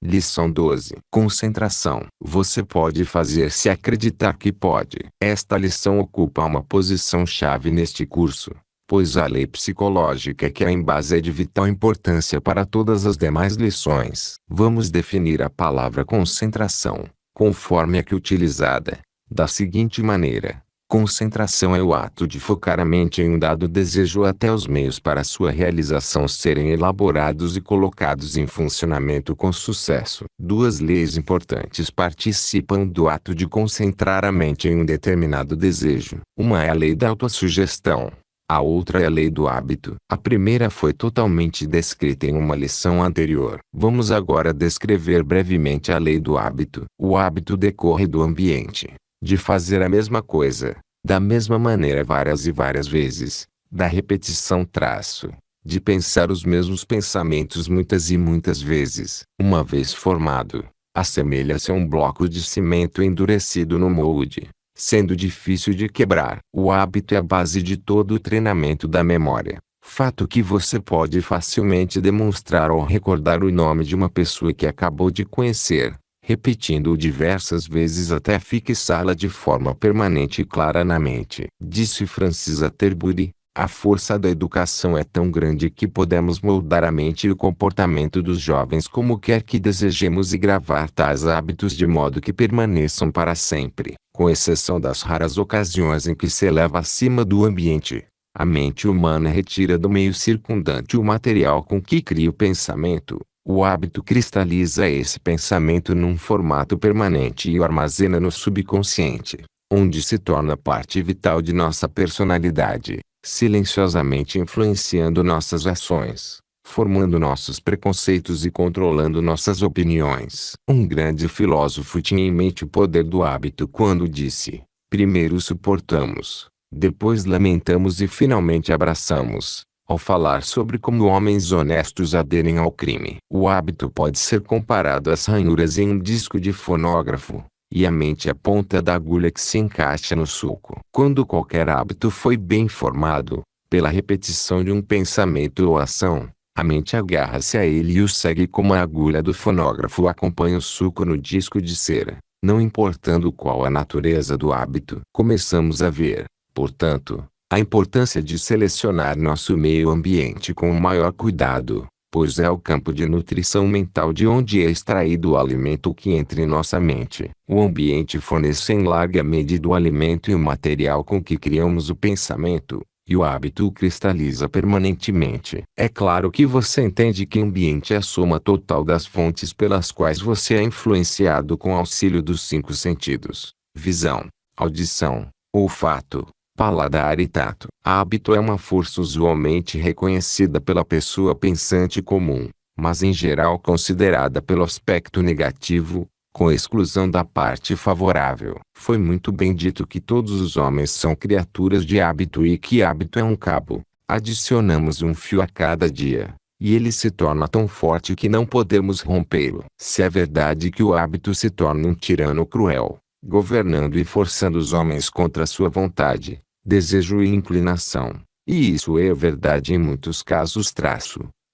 Lição 12. Concentração. Você pode fazer-se acreditar que pode. Esta lição ocupa uma posição-chave neste curso, pois a lei psicológica que a embasa é de vital importância para todas as demais lições. Vamos definir a palavra concentração, conforme aqui utilizada, da seguinte maneira. Concentração é o ato de focar a mente em um dado desejo até os meios para sua realização serem elaborados e colocados em funcionamento com sucesso. Duas leis importantes participam do ato de concentrar a mente em um determinado desejo. Uma é a lei da autossugestão. A outra é a lei do hábito. A primeira foi totalmente descrita em uma lição anterior. Vamos agora descrever brevemente a lei do hábito. O hábito decorre do ambiente, de fazer a mesma coisa, da mesma maneira várias e várias vezes, da repetição de pensar os mesmos pensamentos muitas e muitas vezes. Uma vez formado, assemelha-se a um bloco de cimento endurecido no molde, sendo difícil de quebrar. O hábito é a base de todo o treinamento da memória, fato que você pode facilmente demonstrar ao recordar o nome de uma pessoa que acabou de conhecer, repetindo-o diversas vezes até fixá-la de forma permanente e clara na mente. Disse Francis Atterbury, a força da educação é tão grande que podemos moldar a mente e o comportamento dos jovens como quer que desejemos e gravar tais hábitos de modo que permaneçam para sempre. Com exceção das raras ocasiões em que se eleva acima do ambiente, a mente humana retira do meio circundante o material com que cria o pensamento. O hábito cristaliza esse pensamento num formato permanente e o armazena no subconsciente, onde se torna parte vital de nossa personalidade, silenciosamente influenciando nossas ações, formando nossos preconceitos e controlando nossas opiniões. Um grande filósofo tinha em mente o poder do hábito quando disse: primeiro suportamos, depois lamentamos e finalmente abraçamos. Ao falar sobre como homens honestos aderem ao crime. O hábito pode ser comparado às ranhuras em um disco de fonógrafo, e a mente é a ponta da agulha que se encaixa no sulco. Quando qualquer hábito foi bem formado, pela repetição de um pensamento ou ação, a mente agarra-se a ele e o segue como a agulha do fonógrafo acompanha o sulco no disco de cera, não importando qual a natureza do hábito. Começamos a ver, portanto, a importância de selecionar nosso meio ambiente com o maior cuidado, pois é o campo de nutrição mental de onde é extraído o alimento que entra em nossa mente. O ambiente fornece em larga medida o alimento e o material com que criamos o pensamento, e o hábito o cristaliza permanentemente. É claro que você entende que o ambiente é a soma total das fontes pelas quais você é influenciado com auxílio dos 5 sentidos: visão, audição, olfato, paladar e tato. Hábito é uma força usualmente reconhecida pela pessoa pensante comum, mas em geral considerada pelo aspecto negativo, com exclusão da parte favorável. Foi muito bem dito que todos os homens são criaturas de hábito e que hábito é um cabo. Adicionamos um fio a cada dia, e ele se torna tão forte que não podemos rompê-lo. Se é verdade que o hábito se torna um tirano cruel, governando e forçando os homens contra sua vontade, desejo e inclinação, e isso é verdade em muitos casos.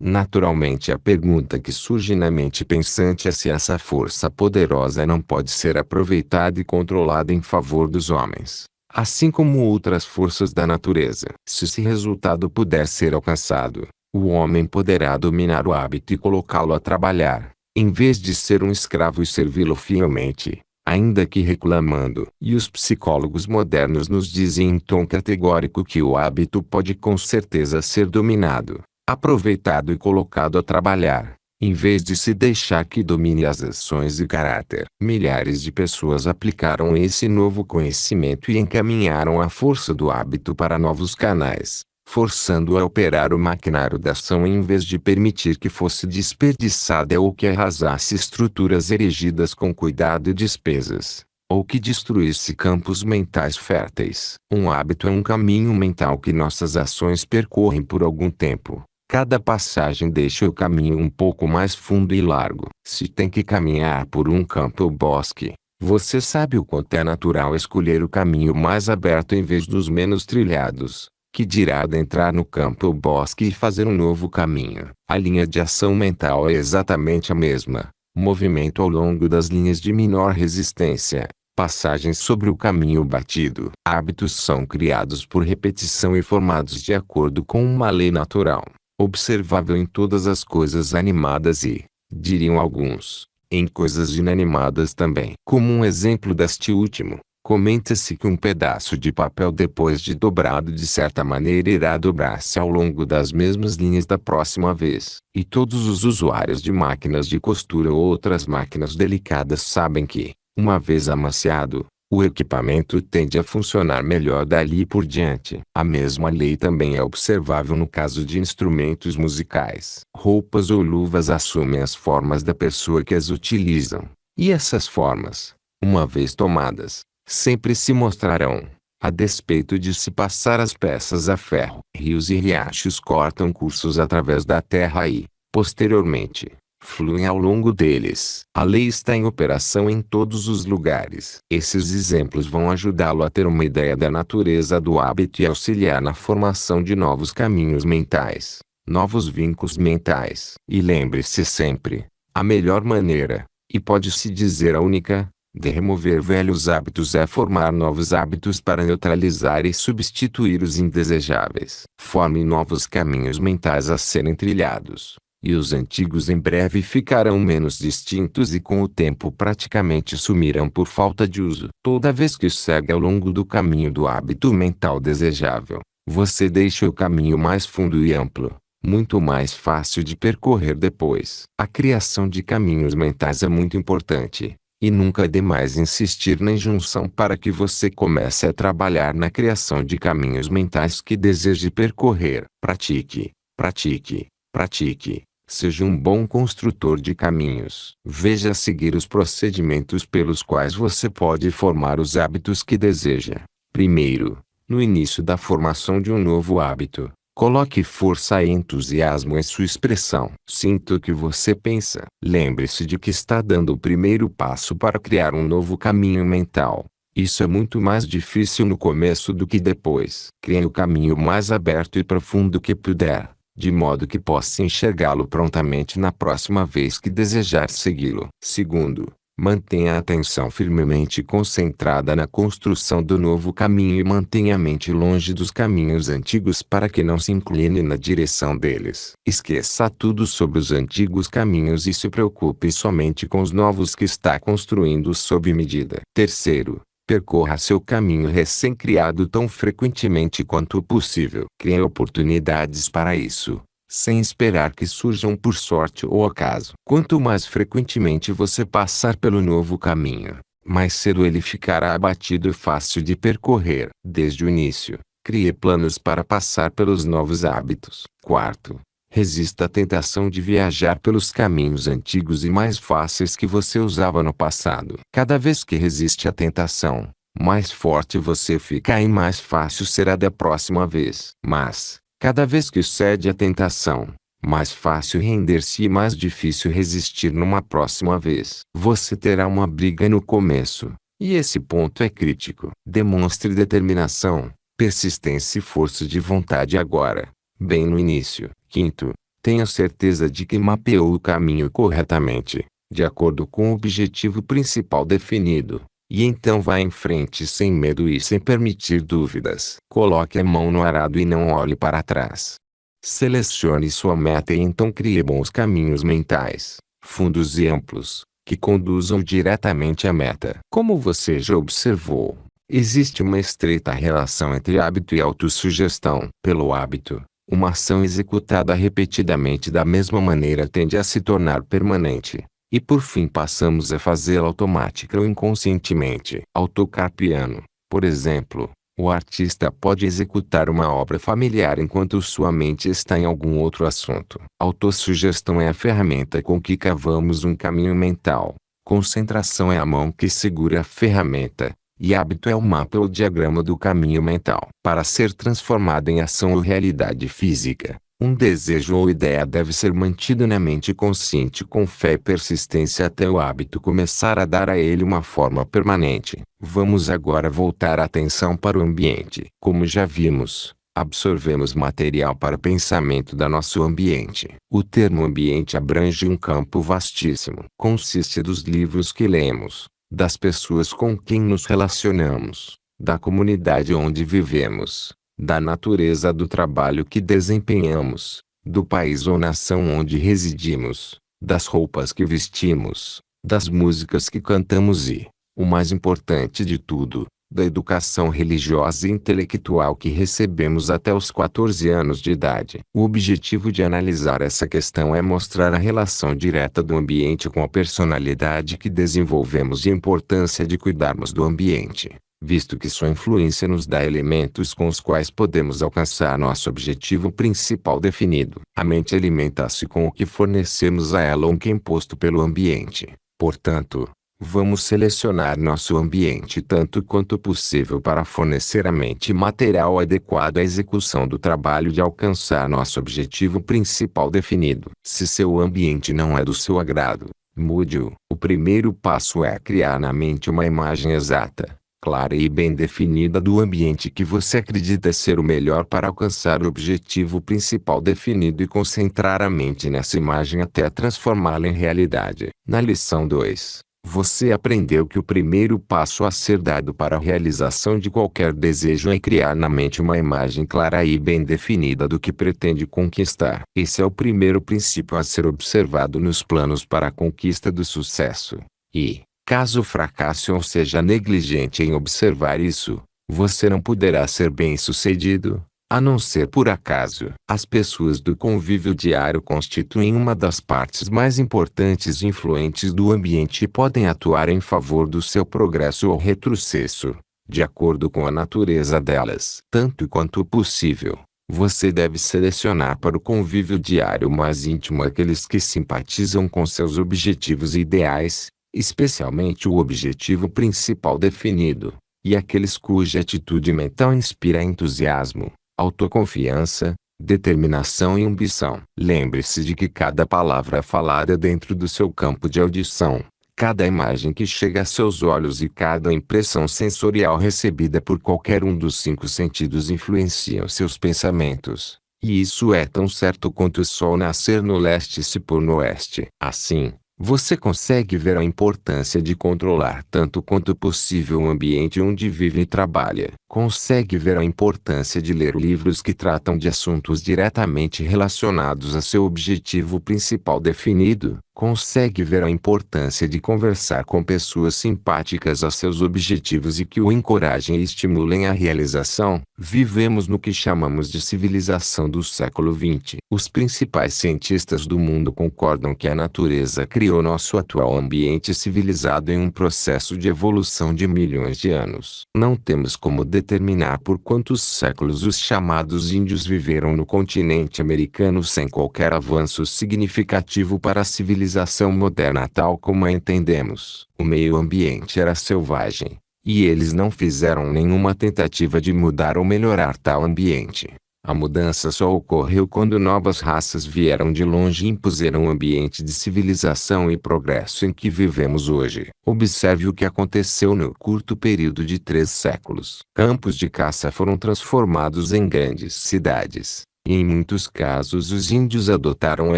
Naturalmente a pergunta que surge na mente pensante é se essa força poderosa não pode ser aproveitada e controlada em favor dos homens, assim como outras forças da natureza. Se esse resultado puder ser alcançado, o homem poderá dominar o hábito e colocá-lo a trabalhar, em vez de ser um escravo e servi-lo fielmente, ainda que reclamando. E os psicólogos modernos nos dizem em tom categórico que o hábito pode com certeza ser dominado, aproveitado e colocado a trabalhar, em vez de se deixar que domine as ações e caráter. Milhares de pessoas aplicaram esse novo conhecimento e encaminharam a força do hábito para novos canais, forçando a operar o maquinário da ação em vez de permitir que fosse desperdiçada ou que arrasasse estruturas erigidas com cuidado e despesas, ou que destruísse campos mentais férteis. Um hábito é um caminho mental que nossas ações percorrem por algum tempo. Cada passagem deixa o caminho um pouco mais fundo e largo. Se tem que caminhar por um campo ou bosque, você sabe o quanto é natural escolher o caminho mais aberto em vez dos menos trilhados. Que dirá adentrar no campo ou bosque e fazer um novo caminho. A linha de ação mental é exatamente a mesma. movimento ao longo das linhas de menor resistência, passagens sobre o caminho batido. Hábitos são criados por repetição e formados de acordo com uma lei natural, observável em todas as coisas animadas e, diriam alguns, em coisas inanimadas também. Como um exemplo deste último, comenta-se que um pedaço de papel depois de dobrado de certa maneira irá dobrar-se ao longo das mesmas linhas da próxima vez. E todos os usuários de máquinas de costura ou outras máquinas delicadas sabem que, uma vez amaciado, o equipamento tende a funcionar melhor dali por diante. A mesma lei também é observável no caso de instrumentos musicais. Roupas ou luvas assumem as formas da pessoa que as utilizam. E essas formas, uma vez tomadas, sempre se mostrarão, a despeito de se passar as peças a ferro. Rios e riachos cortam cursos através da terra e, posteriormente, fluem ao longo deles. A lei está em operação em todos os lugares. Esses exemplos vão ajudá-lo a ter uma ideia da natureza do hábito e auxiliar na formação de novos caminhos mentais, novos vínculos mentais. E lembre-se sempre, a melhor maneira, e pode-se dizer a única, de remover velhos hábitos é formar novos hábitos para neutralizar e substituir os indesejáveis. Forme novos caminhos mentais a serem trilhados, e os antigos em breve ficarão menos distintos e com o tempo praticamente sumirão por falta de uso. Toda vez que segue ao longo do caminho do hábito mental desejável, você deixa o caminho mais fundo e amplo, muito mais fácil de percorrer depois. A criação de caminhos mentais é muito importante. E nunca é demais insistir na injunção para que você comece a trabalhar na criação de caminhos mentais que deseje percorrer. Pratique, pratique, pratique. Seja um bom construtor de caminhos. Veja a seguir os procedimentos pelos quais você pode formar os hábitos que deseja. Primeiro, no início da formação de um novo hábito, coloque força e entusiasmo em sua expressão. Sinta o que você pensa. Lembre-se de que está dando o primeiro passo para criar um novo caminho mental. Isso é muito mais difícil no começo do que depois. Crie o caminho mais aberto e profundo que puder, de modo que possa enxergá-lo prontamente na próxima vez que desejar segui-lo. Segundo, mantenha a atenção firmemente concentrada na construção do novo caminho e mantenha a mente longe dos caminhos antigos para que não se incline na direção deles. Esqueça tudo sobre os antigos caminhos e se preocupe somente com os novos que está construindo sob medida. Terceiro, percorra seu caminho recém-criado tão frequentemente quanto possível. Crie oportunidades para isso, sem esperar que surjam por sorte ou acaso. Quanto mais frequentemente você passar pelo novo caminho, mais cedo ele ficará abatido e fácil de percorrer. Desde o início, crie planos para passar pelos novos hábitos. Quarto, resista à tentação de viajar pelos caminhos antigos e mais fáceis que você usava no passado. Cada vez que resiste à tentação, mais forte você fica e mais fácil será da próxima vez. Mas, cada vez que cede à tentação, mais fácil render-se e mais difícil resistir numa próxima vez. Você terá uma briga no começo, e esse ponto é crítico. Demonstre determinação, persistência e força de vontade agora, bem no início. Quinto, tenha certeza de que mapeou o caminho corretamente, de acordo com o objetivo principal definido. E então vá em frente sem medo e sem permitir dúvidas. Coloque a mão no arado e não olhe para trás. Selecione sua meta e então crie bons caminhos mentais, fundos e amplos, que conduzam diretamente à meta. Como você já observou, existe uma estreita relação entre hábito e autossugestão. Pelo hábito, uma ação executada repetidamente da mesma maneira tende a se tornar permanente. E por fim passamos a fazê-la automática ou inconscientemente. Ao tocar piano, por exemplo, o artista pode executar uma obra familiar enquanto sua mente está em algum outro assunto. Autossugestão é a ferramenta com que cavamos um caminho mental. Concentração é a mão que segura a ferramenta. E hábito é o mapa ou diagrama do caminho mental. Para ser transformado em ação ou realidade física, um desejo ou ideia deve ser mantido na mente consciente com fé e persistência até o hábito começar a dar a ele uma forma permanente. Vamos agora voltar a atenção para o ambiente. Como já vimos, Absorvemos material para pensamento da nosso ambiente. O termo ambiente abrange um campo vastíssimo. Consiste dos livros que lemos, das pessoas com quem nos relacionamos, da comunidade onde vivemos, da natureza do trabalho que desempenhamos, do país ou nação onde residimos, das roupas que vestimos, das músicas que cantamos e, o mais importante de tudo, da educação religiosa e intelectual que recebemos até os 14 anos de idade. O objetivo de analisar essa questão é mostrar a relação direta do ambiente com a personalidade que desenvolvemos e a importância de cuidarmos do ambiente, visto que sua influência nos dá elementos com os quais podemos alcançar nosso objetivo principal definido. A mente alimenta-se com o que fornecemos a ela ou que é imposto pelo ambiente. Portanto, vamos selecionar nosso ambiente tanto quanto possível para fornecer à mente material adequado à execução do trabalho de alcançar nosso objetivo principal definido. Se seu ambiente não é do seu agrado, mude-o. O primeiro passo é criar na mente uma imagem exata, clara e bem definida do ambiente que você acredita ser o melhor para alcançar o objetivo principal definido e concentrar a mente nessa imagem até transformá-la em realidade. Na lição 2, você aprendeu que o primeiro passo a ser dado para a realização de qualquer desejo é criar na mente uma imagem clara e bem definida do que pretende conquistar. Esse é o primeiro princípio a ser observado nos planos para a conquista do sucesso. E, caso fracasse ou seja negligente em observar isso, você não poderá ser bem-sucedido, a não ser por acaso. As pessoas do convívio diário constituem uma das partes mais importantes e influentes do ambiente e podem atuar em favor do seu progresso ou retrocesso, de acordo com a natureza delas. Tanto quanto possível, você deve selecionar para o convívio diário mais íntimo aqueles que simpatizam com seus objetivos e ideais, especialmente o objetivo principal definido, e aqueles cuja atitude mental inspira entusiasmo, autoconfiança, determinação e ambição. Lembre-se de que cada palavra falada dentro do seu campo de audição, cada imagem que chega a seus olhos e cada impressão sensorial recebida por qualquer um dos 5 sentidos influenciam seus pensamentos. E isso é tão certo quanto o sol nascer no leste e se pôr no oeste. Assim, você consegue ver a importância de controlar tanto quanto possível o ambiente onde vive e trabalha. Consegue ver a importância de ler livros que tratam de assuntos diretamente relacionados a seu objetivo principal definido. Consegue ver a importância de conversar com pessoas simpáticas a seus objetivos e que o encorajem e estimulem a realização. Vivemos no que chamamos de civilização do século XX. Os principais cientistas do mundo concordam que a natureza criou nosso atual ambiente civilizado em um processo de evolução de milhões de anos. Não temos como determinar por quantos séculos os chamados índios viveram no continente americano sem qualquer avanço significativo para a civilização moderna tal como a entendemos. O meio ambiente era selvagem, e eles não fizeram nenhuma tentativa de mudar ou melhorar tal ambiente. A mudança só ocorreu quando novas raças vieram de longe e impuseram o ambiente de civilização e progresso em que vivemos hoje. Observe o que aconteceu no curto período de 3 séculos. Campos de caça foram transformados em grandes cidades. E em muitos casos os índios adotaram a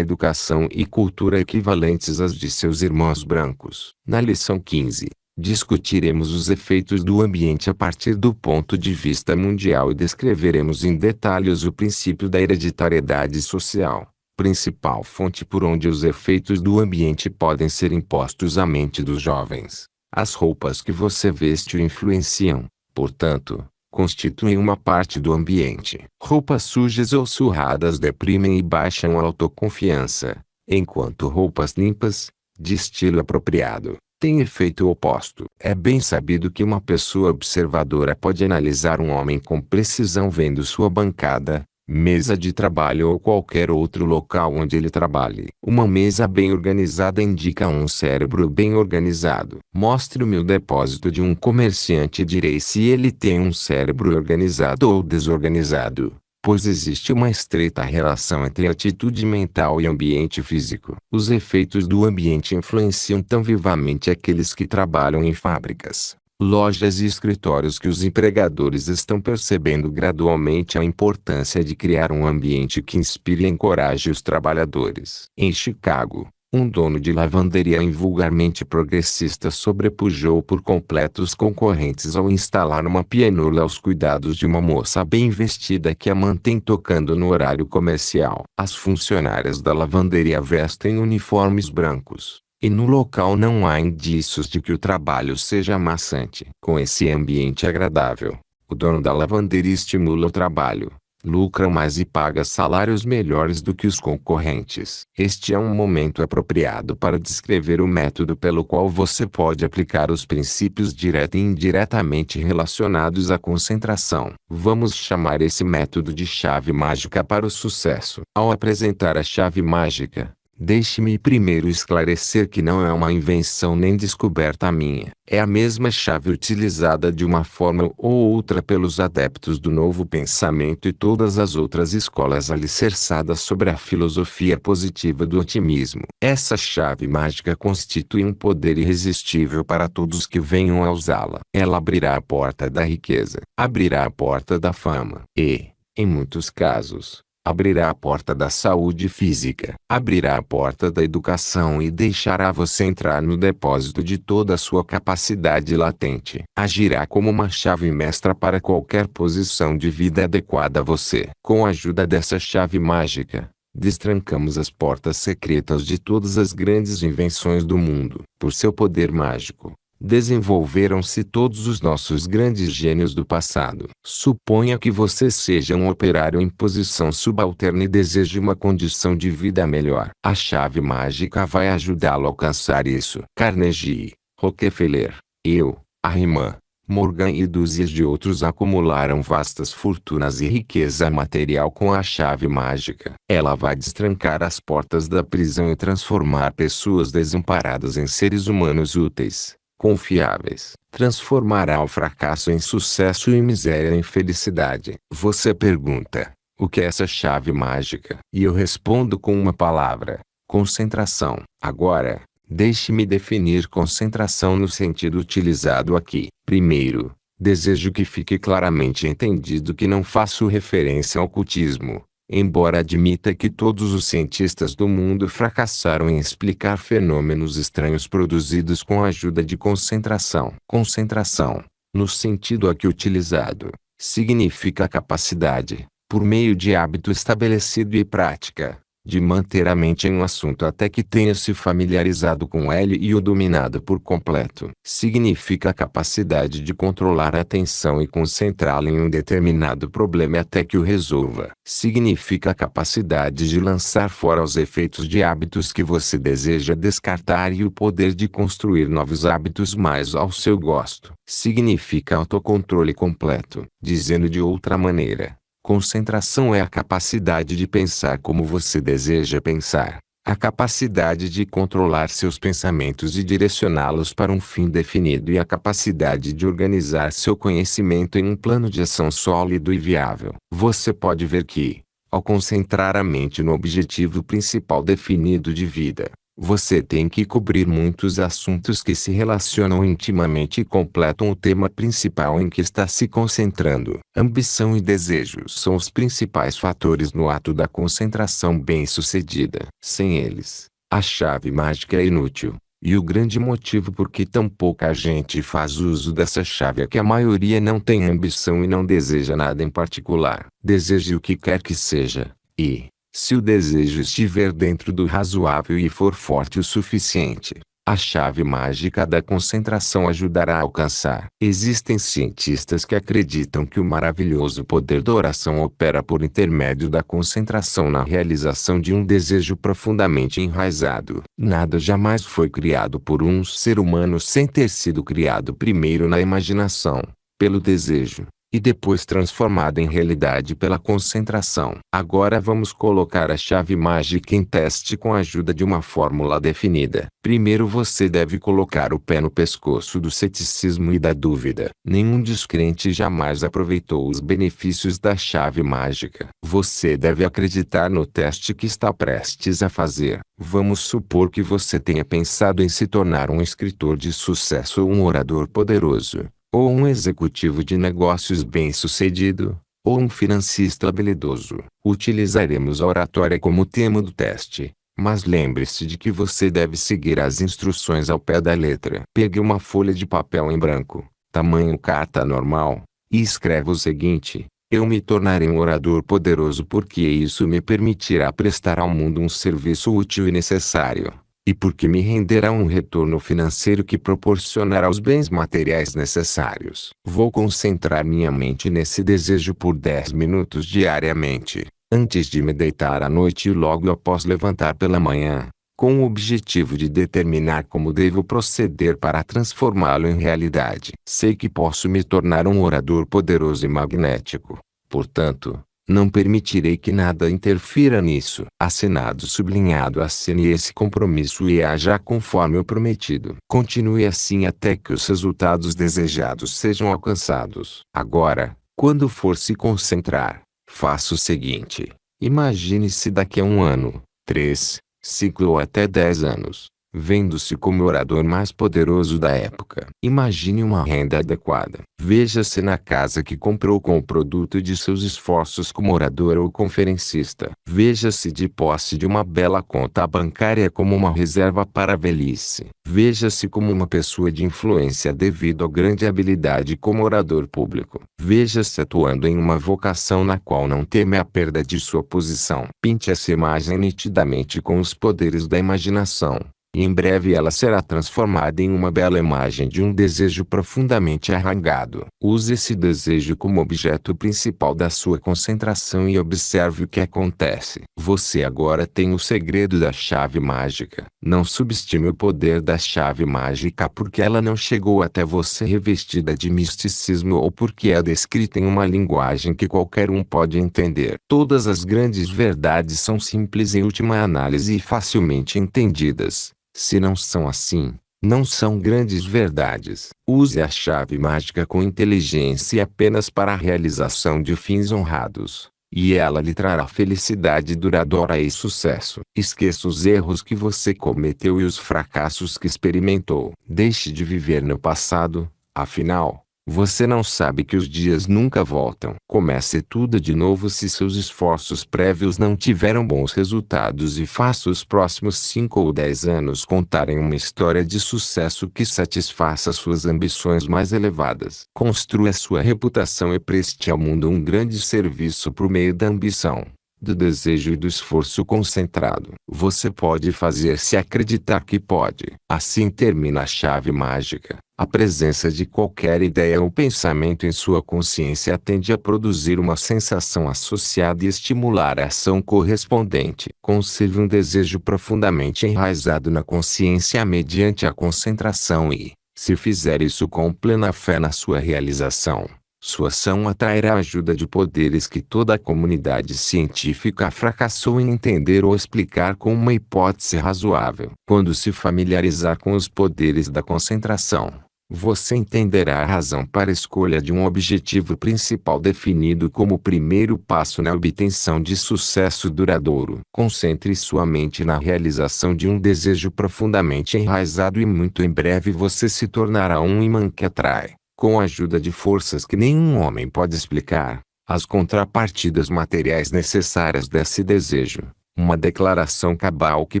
educação e cultura equivalentes às de seus irmãos brancos. Na lição 15, discutiremos os efeitos do ambiente a partir do ponto de vista mundial e descreveremos em detalhes o princípio da hereditariedade social, principal fonte por onde os efeitos do ambiente podem ser impostos à mente dos jovens. As roupas que você veste o influenciam, portanto, constituem uma parte do ambiente. Roupas sujas ou surradas deprimem e baixam a autoconfiança, enquanto roupas limpas, de estilo apropriado, têm efeito oposto. É bem sabido que uma pessoa observadora pode analisar um homem com precisão vendo sua bancada, mesa de trabalho ou qualquer outro local onde ele trabalhe. Uma mesa bem organizada indica um cérebro bem organizado. Mostre-me o depósito de um comerciante e direi se ele tem um cérebro organizado ou desorganizado, pois existe uma estreita relação entre atitude mental e ambiente físico. Os efeitos do ambiente influenciam tão vivamente aqueles que trabalham em fábricas, lojas e escritórios que os empregadores estão percebendo gradualmente a importância de criar um ambiente que inspire e encoraje os trabalhadores. Em Chicago, um dono de lavanderia vulgarmente progressista sobrepujou por completo os concorrentes ao instalar uma pianola aos cuidados de uma moça bem vestida que a mantém tocando no horário comercial. As funcionárias da lavanderia vestem uniformes brancos, e no local não há indícios de que o trabalho seja maçante. Com esse ambiente agradável, o dono da lavanderia estimula o trabalho, lucra mais e paga salários melhores do que os concorrentes. Este é um momento apropriado para descrever o método pelo qual você pode aplicar os princípios direta e indiretamente relacionados à concentração. Vamos chamar esse método de chave mágica para o sucesso. Ao apresentar a chave mágica, deixe-me primeiro esclarecer que não é uma invenção nem descoberta minha. É a mesma chave utilizada de uma forma ou outra pelos adeptos do novo pensamento e todas as outras escolas alicerçadas sobre a filosofia positiva do otimismo. Essa chave mágica constitui um poder irresistível para todos que venham a usá-la. Ela abrirá a porta da riqueza, abrirá a porta da fama e, em muitos casos, abrirá a porta da saúde física, abrirá a porta da educação e deixará você entrar no depósito de toda a sua capacidade latente. Agirá como uma chave mestra para qualquer posição de vida adequada a você. Com a ajuda dessa chave mágica, destrancamos as portas secretas de todas as grandes invenções do mundo. Por seu poder mágico, desenvolveram-se todos os nossos grandes gênios do passado. Suponha que você seja um operário em posição subalterna e deseje uma condição de vida melhor. A chave mágica vai ajudá-lo a alcançar isso. Carnegie, Rockefeller, Riemann, Morgan e dúzias de outros acumularam vastas fortunas e riqueza material com a chave mágica. Ela vai destrancar as portas da prisão e transformar pessoas desamparadas em seres humanos úteis, confiáveis. Transformará o fracasso em sucesso e miséria em felicidade. Você pergunta, o que é essa chave mágica? E eu respondo com uma palavra: concentração. Agora, deixe-me definir concentração no sentido utilizado aqui. Primeiro, desejo que fique claramente entendido que não faço referência ao ocultismo, embora admita que todos os cientistas do mundo fracassaram em explicar fenômenos estranhos produzidos com a ajuda de concentração. Concentração, no sentido aqui utilizado, significa a capacidade, por meio de hábito estabelecido e prática, de manter a mente em um assunto até que tenha se familiarizado com ele e o dominado por completo. Significa a capacidade de controlar a atenção e concentrá-la em um determinado problema até que o resolva. Significa a capacidade de lançar fora os efeitos de hábitos que você deseja descartar e o poder de construir novos hábitos mais ao seu gosto. Significa autocontrole completo. Dizendo de outra maneira, concentração é a capacidade de pensar como você deseja pensar, a capacidade de controlar seus pensamentos e direcioná-los para um fim definido e a capacidade de organizar seu conhecimento em um plano de ação sólido e viável. Você pode ver que, ao concentrar a mente no objetivo principal definido de vida, você tem que cobrir muitos assuntos que se relacionam intimamente e completam o tema principal em que está se concentrando. Ambição e desejos são os principais fatores no ato da concentração bem-sucedida. Sem eles, a chave mágica é inútil. E o grande motivo por que tão pouca gente faz uso dessa chave é que a maioria não tem ambição e não deseja nada em particular. Deseje o que quer que seja, e, se o desejo estiver dentro do razoável e for forte o suficiente, a chave mágica da concentração ajudará a alcançar. Existem cientistas que acreditam que o maravilhoso poder da oração opera por intermédio da concentração na realização de um desejo profundamente enraizado. Nada jamais foi criado por um ser humano sem ter sido criado primeiro na imaginação, pelo desejo, e depois transformado em realidade pela concentração. Agora vamos colocar a chave mágica em teste com a ajuda de uma fórmula definida. Primeiro você deve colocar o pé no pescoço do ceticismo e da dúvida. Nenhum descrente jamais aproveitou os benefícios da chave mágica. Você deve acreditar no teste que está prestes a fazer. Vamos supor que você tenha pensado em se tornar um escritor de sucesso ou um orador poderoso. ou um executivo de negócios bem-sucedido, ou um financista habilidoso. Utilizaremos a oratória como tema do teste, mas lembre-se de que você deve seguir as instruções ao pé da letra. Pegue uma folha de papel em branco, tamanho carta normal, e escreva o seguinte: eu me tornarei um orador poderoso porque isso me permitirá prestar ao mundo um serviço útil e necessário, e porque me renderá um retorno financeiro que proporcionará os bens materiais necessários. Vou concentrar minha mente nesse desejo por 10 minutos diariamente, antes de me deitar à noite e logo após levantar pela manhã, com o objetivo de determinar como devo proceder para transformá-lo em realidade. Sei que posso me tornar um orador poderoso e magnético. Portanto, não permitirei que nada interfira nisso. Assinado sublinhado. Assine esse compromisso e haja conforme o prometido. Continue assim até que os resultados desejados sejam alcançados. Agora, quando for se concentrar, faça o seguinte: imagine-se daqui a 1 ano, 3, 5 ou até 10 anos, vendo-se como o orador mais poderoso da época. Imagine uma renda adequada. Veja-se na casa que comprou com o produto de seus esforços como orador ou conferencista. Veja-se de posse de uma bela conta bancária como uma reserva para a velhice. Veja-se como uma pessoa de influência devido à grande habilidade como orador público. Veja-se atuando em uma vocação na qual não teme a perda de sua posição. Pinte essa imagem nitidamente com os poderes da imaginação, e em breve ela será transformada em uma bela imagem de um desejo profundamente arraigado. Use esse desejo como objeto principal da sua concentração e observe o que acontece. Você agora tem o segredo da chave mágica. Não subestime o poder da chave mágica porque ela não chegou até você revestida de misticismo ou porque é descrita em uma linguagem que qualquer um pode entender. Todas as grandes verdades são simples em última análise e facilmente entendidas. Se não são assim, não são grandes verdades. Use a chave mágica com inteligência apenas para a realização de fins honrados, e ela lhe trará felicidade duradoura e sucesso. Esqueça os erros que você cometeu e os fracassos que experimentou. Deixe de viver no passado, afinal, você não sabe que os dias nunca voltam. Comece tudo de novo se seus esforços prévios não tiveram bons resultados e faça os próximos 5 ou 10 anos contarem uma história de sucesso que satisfaça suas ambições mais elevadas. Construa sua reputação e preste ao mundo um grande serviço por meio da ambição, do desejo e do esforço concentrado. Você pode fazer-se acreditar que pode. Assim termina a chave mágica. A presença de qualquer ideia ou pensamento em sua consciência tende a produzir uma sensação associada e estimular a ação correspondente. Conserve um desejo profundamente enraizado na consciência mediante a concentração e, se fizer isso com plena fé na sua realização, sua ação atrairá a ajuda de poderes que toda a comunidade científica fracassou em entender ou explicar com uma hipótese razoável. Quando se familiarizar com os poderes da concentração, você entenderá a razão para a escolha de um objetivo principal definido como o primeiro passo na obtenção de sucesso duradouro. Concentre sua mente na realização de um desejo profundamente enraizado e muito em breve você se tornará um imã que atrai, com a ajuda de forças que nenhum homem pode explicar, as contrapartidas materiais necessárias desse desejo. Uma declaração cabal que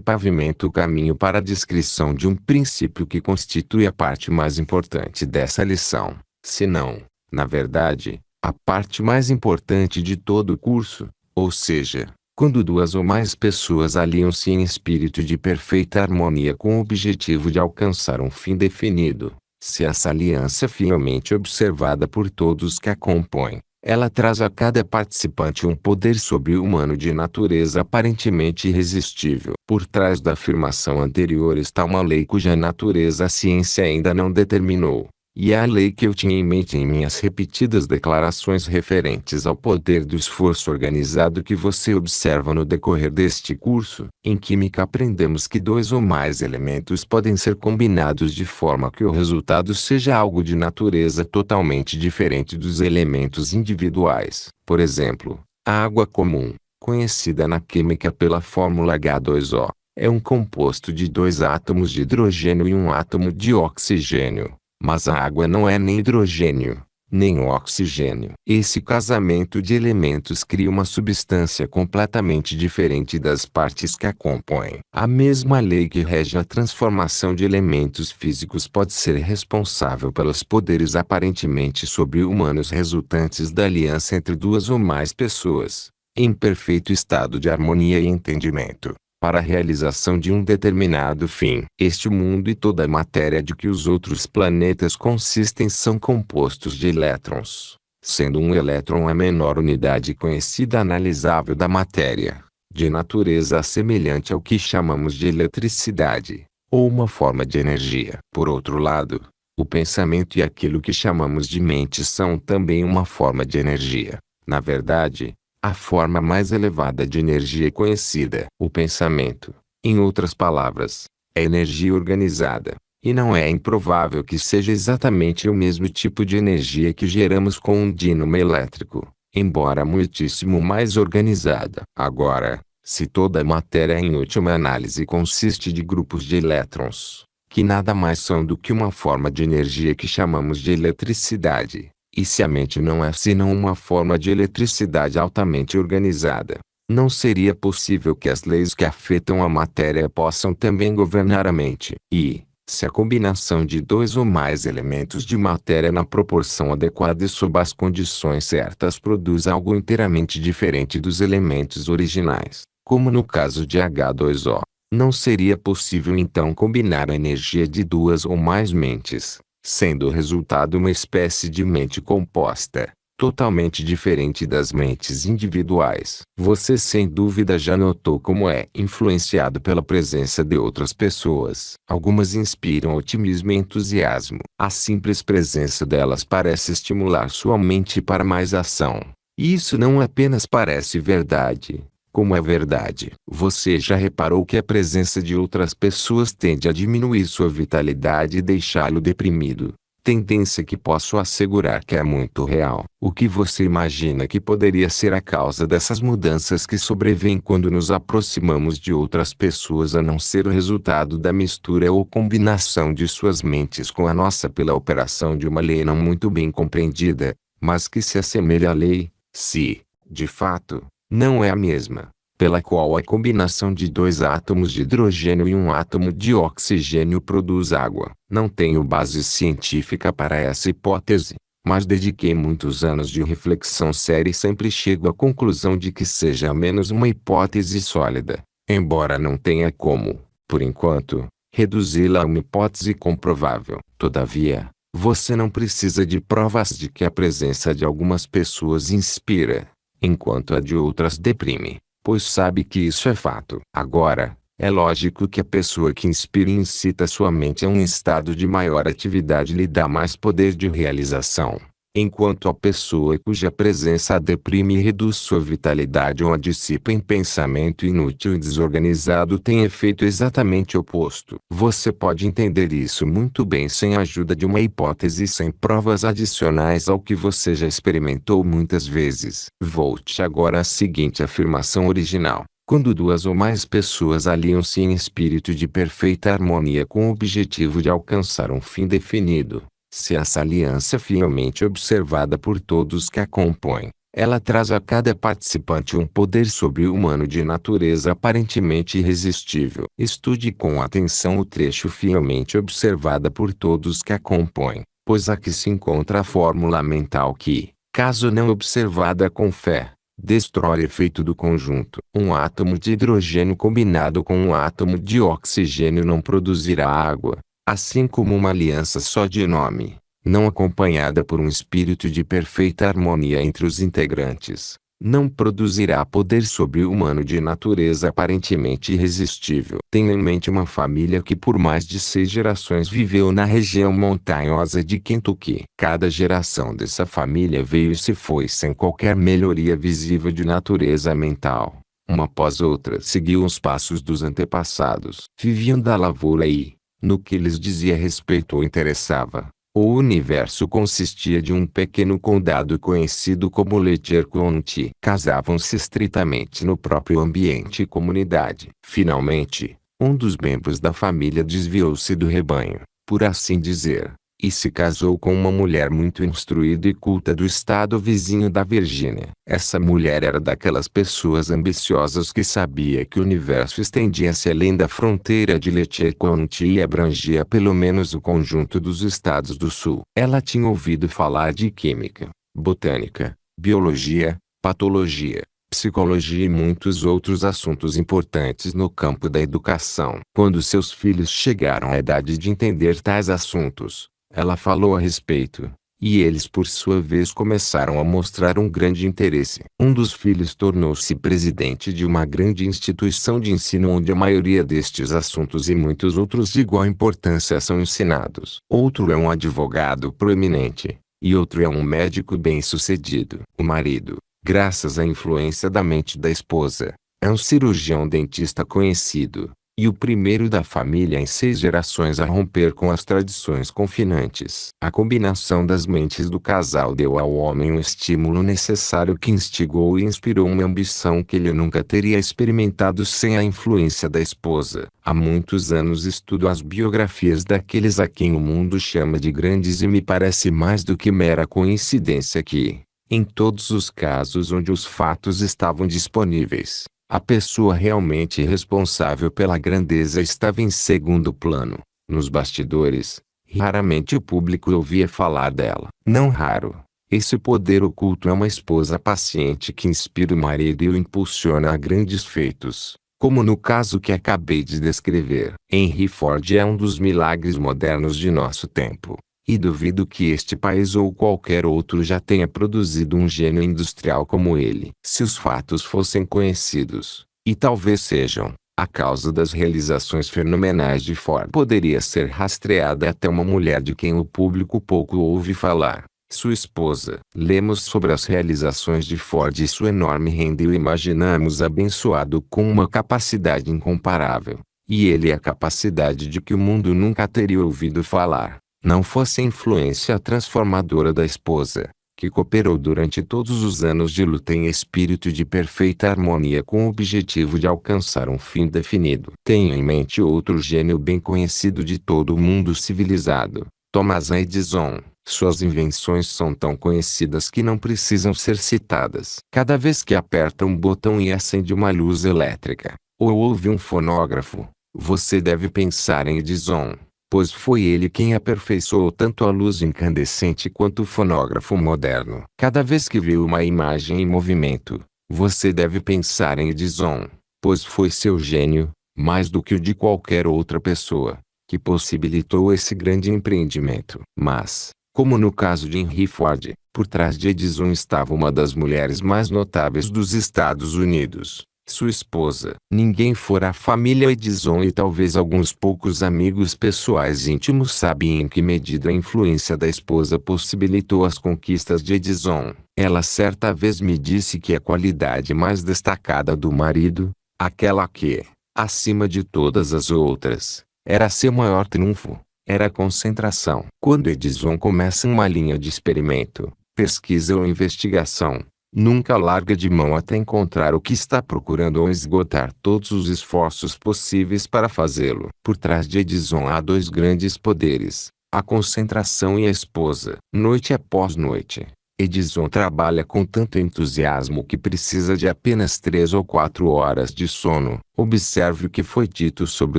pavimenta o caminho para a descrição de um princípio que constitui a parte mais importante dessa lição, se não, na verdade, a parte mais importante de todo o curso, ou seja, quando duas ou mais pessoas aliam-se em espírito de perfeita harmonia com o objetivo de alcançar um fim definido. Se essa aliança é fielmente observada por todos que a compõem, ela traz a cada participante um poder sobre-humano de natureza aparentemente irresistível. Por trás da afirmação anterior está uma lei cuja natureza a ciência ainda não determinou, e é a lei que eu tinha em mente em minhas repetidas declarações referentes ao poder do esforço organizado que você observa no decorrer deste curso. Em química aprendemos que dois ou mais elementos podem ser combinados de forma que o resultado seja algo de natureza totalmente diferente dos elementos individuais. Por exemplo, a água comum, conhecida na química pela fórmula H2O, é um composto de 2 átomos de hidrogênio e um átomo de oxigênio. Mas a água não é nem hidrogênio, nem oxigênio. Esse casamento de elementos cria uma substância completamente diferente das partes que a compõem. A mesma lei que rege a transformação de elementos físicos pode ser responsável pelos poderes aparentemente sobre-humanos resultantes da aliança entre duas ou mais pessoas, em perfeito estado de harmonia e entendimento, para a realização de um determinado fim. Este mundo e toda a matéria de que os outros planetas consistem são compostos de elétrons, sendo um elétron a menor unidade conhecida analisável da matéria, de natureza semelhante ao que chamamos de eletricidade, ou uma forma de energia. Por outro lado, o pensamento e aquilo que chamamos de mente são também uma forma de energia. Na verdade, a forma mais elevada de energia conhecida. O pensamento, em outras palavras, é energia organizada, e não é improvável que seja exatamente o mesmo tipo de energia que geramos com um dínamo elétrico, embora muitíssimo mais organizada. Agora, se toda a matéria em última análise consiste de grupos de elétrons, que nada mais são do que uma forma de energia que chamamos de eletricidade, e se a mente não é senão uma forma de eletricidade altamente organizada, não seria possível que as leis que afetam a matéria possam também governar a mente. E, se a combinação de dois ou mais elementos de matéria na proporção adequada e sob as condições certas produz algo inteiramente diferente dos elementos originais, como no caso de H2O, não seria possível então combinar a energia de duas ou mais mentes, sendo o resultado uma espécie de mente composta, totalmente diferente das mentes individuais. Você sem dúvida já notou como é influenciado pela presença de outras pessoas. Algumas inspiram otimismo e entusiasmo. A simples presença delas parece estimular sua mente para mais ação. E isso não apenas parece verdade, como é verdade. Você já reparou que a presença de outras pessoas tende a diminuir sua vitalidade e deixá-lo deprimido? Tendência que posso assegurar que é muito real. O que você imagina que poderia ser a causa dessas mudanças que sobrevêm quando nos aproximamos de outras pessoas a não ser o resultado da mistura ou combinação de suas mentes com a nossa pela operação de uma lei não muito bem compreendida, mas que se assemelha à lei, se, de fato, não é a mesma, pela qual a combinação de dois átomos de hidrogênio e um átomo de oxigênio produz água. Não tenho base científica para essa hipótese, mas dediquei muitos anos de reflexão séria e sempre chego à conclusão de que seja ao menos uma hipótese sólida, embora não tenha como, por enquanto, reduzi-la a uma hipótese comprovável. Todavia, você não precisa de provas de que a presença de algumas pessoas inspira, enquanto a de outras deprime, pois sabe que isso é fato. Agora, é lógico que a pessoa que inspira e incita sua mente a um estado de maior atividade lhe dá mais poder de realização, enquanto a pessoa cuja presença a deprime e reduz sua vitalidade ou a dissipa em pensamento inútil e desorganizado tem efeito exatamente oposto. Você pode entender isso muito bem sem a ajuda de uma hipótese e sem provas adicionais ao que você já experimentou muitas vezes. Volte agora à seguinte afirmação original. Quando duas ou mais pessoas aliam-se em espírito de perfeita harmonia com o objetivo de alcançar um fim definido, se essa aliança é fielmente observada por todos que a compõem, ela traz a cada participante um poder sobre-humano de natureza aparentemente irresistível. Estude com atenção o trecho fielmente observada por todos que a compõem, pois aqui se encontra a fórmula mental que, caso não observada com fé, destrói o efeito do conjunto. Um átomo de hidrogênio combinado com um átomo de oxigênio não produzirá água, assim como uma aliança só de nome, não acompanhada por um espírito de perfeita harmonia entre os integrantes, não produzirá poder sobre-humano de natureza aparentemente irresistível. Tenha em mente uma família que por mais de 6 gerações viveu na região montanhosa de Kentucky. Cada geração dessa família veio e se foi sem qualquer melhoria visível de natureza mental. Uma após outra seguiu os passos dos antepassados. Viviam da lavoura e, no que lhes dizia respeito ou interessava, o universo consistia de um pequeno condado conhecido como Letcher County. Casavam-se estritamente no próprio ambiente e comunidade. Finalmente, um dos membros da família desviou-se do rebanho, por assim dizer, e se casou com uma mulher muito instruída e culta do estado vizinho da Virgínia. Essa mulher era daquelas pessoas ambiciosas que sabia que o universo estendia-se além da fronteira de Letcher County e abrangia pelo menos o conjunto dos estados do sul. Ela tinha ouvido falar de química, botânica, biologia, patologia, psicologia e muitos outros assuntos importantes no campo da educação. Quando seus filhos chegaram à idade de entender tais assuntos, ela falou a respeito, e eles por sua vez começaram a mostrar um grande interesse. Um dos filhos tornou-se presidente de uma grande instituição de ensino onde a maioria destes assuntos e muitos outros de igual importância são ensinados. Outro é um advogado proeminente, e outro é um médico bem-sucedido. O marido, graças à influência da mente da esposa, é um cirurgião dentista conhecido, e o primeiro da família em 6 gerações a romper com as tradições confinantes. A combinação das mentes do casal deu ao homem um estímulo necessário que instigou e inspirou uma ambição que ele nunca teria experimentado sem a influência da esposa. Há muitos anos estudo as biografias daqueles a quem o mundo chama de grandes e me parece mais do que mera coincidência que, em todos os casos onde os fatos estavam disponíveis, a pessoa realmente responsável pela grandeza estava em segundo plano, nos bastidores. Raramente o público ouvia falar dela. Não raro, esse poder oculto é uma esposa paciente que inspira o marido e o impulsiona a grandes feitos, como no caso que acabei de descrever. Henry Ford é um dos milagres modernos de nosso tempo. E duvido que este país ou qualquer outro já tenha produzido um gênio industrial como ele. Se os fatos fossem conhecidos, e talvez sejam, a causa das realizações fenomenais de Ford poderia ser rastreada até uma mulher de quem o público pouco ouve falar, sua esposa. Lemos sobre as realizações de Ford e sua enorme renda e o imaginamos abençoado com uma capacidade incomparável, e ele a capacidade de que o mundo nunca teria ouvido falar. Não fosse a influência transformadora da esposa, que cooperou durante todos os anos de luta em espírito de perfeita harmonia com o objetivo de alcançar um fim definido. Tenho em mente outro gênio bem conhecido de todo o mundo civilizado, Thomas Edison. Suas invenções são tão conhecidas que não precisam ser citadas. Cada vez que aperta um botão e acende uma luz elétrica, ou ouve um fonógrafo, você deve pensar em Edison, pois foi ele quem aperfeiçoou tanto a luz incandescente quanto o fonógrafo moderno. Cada vez que vê uma imagem em movimento, você deve pensar em Edison, pois foi seu gênio, mais do que o de qualquer outra pessoa, que possibilitou esse grande empreendimento. Mas, como no caso de Henry Ford, por trás de Edison estava uma das mulheres mais notáveis dos Estados Unidos, sua esposa. Ninguém fora a família Edison e talvez alguns poucos amigos pessoais íntimos sabem em que medida a influência da esposa possibilitou as conquistas de Edison. Ela certa vez me disse que a qualidade mais destacada do marido, aquela que, acima de todas as outras, era seu maior triunfo, era a concentração. Quando Edison começa uma linha de experimento, pesquisa ou investigação, nunca larga de mão até encontrar o que está procurando ou esgotar todos os esforços possíveis para fazê-lo. Por trás de Edison há 2 grandes poderes, a concentração e a esposa. Noite após noite, Edison trabalha com tanto entusiasmo que precisa de apenas 3 ou 4 horas de sono. Observe o que foi dito sobre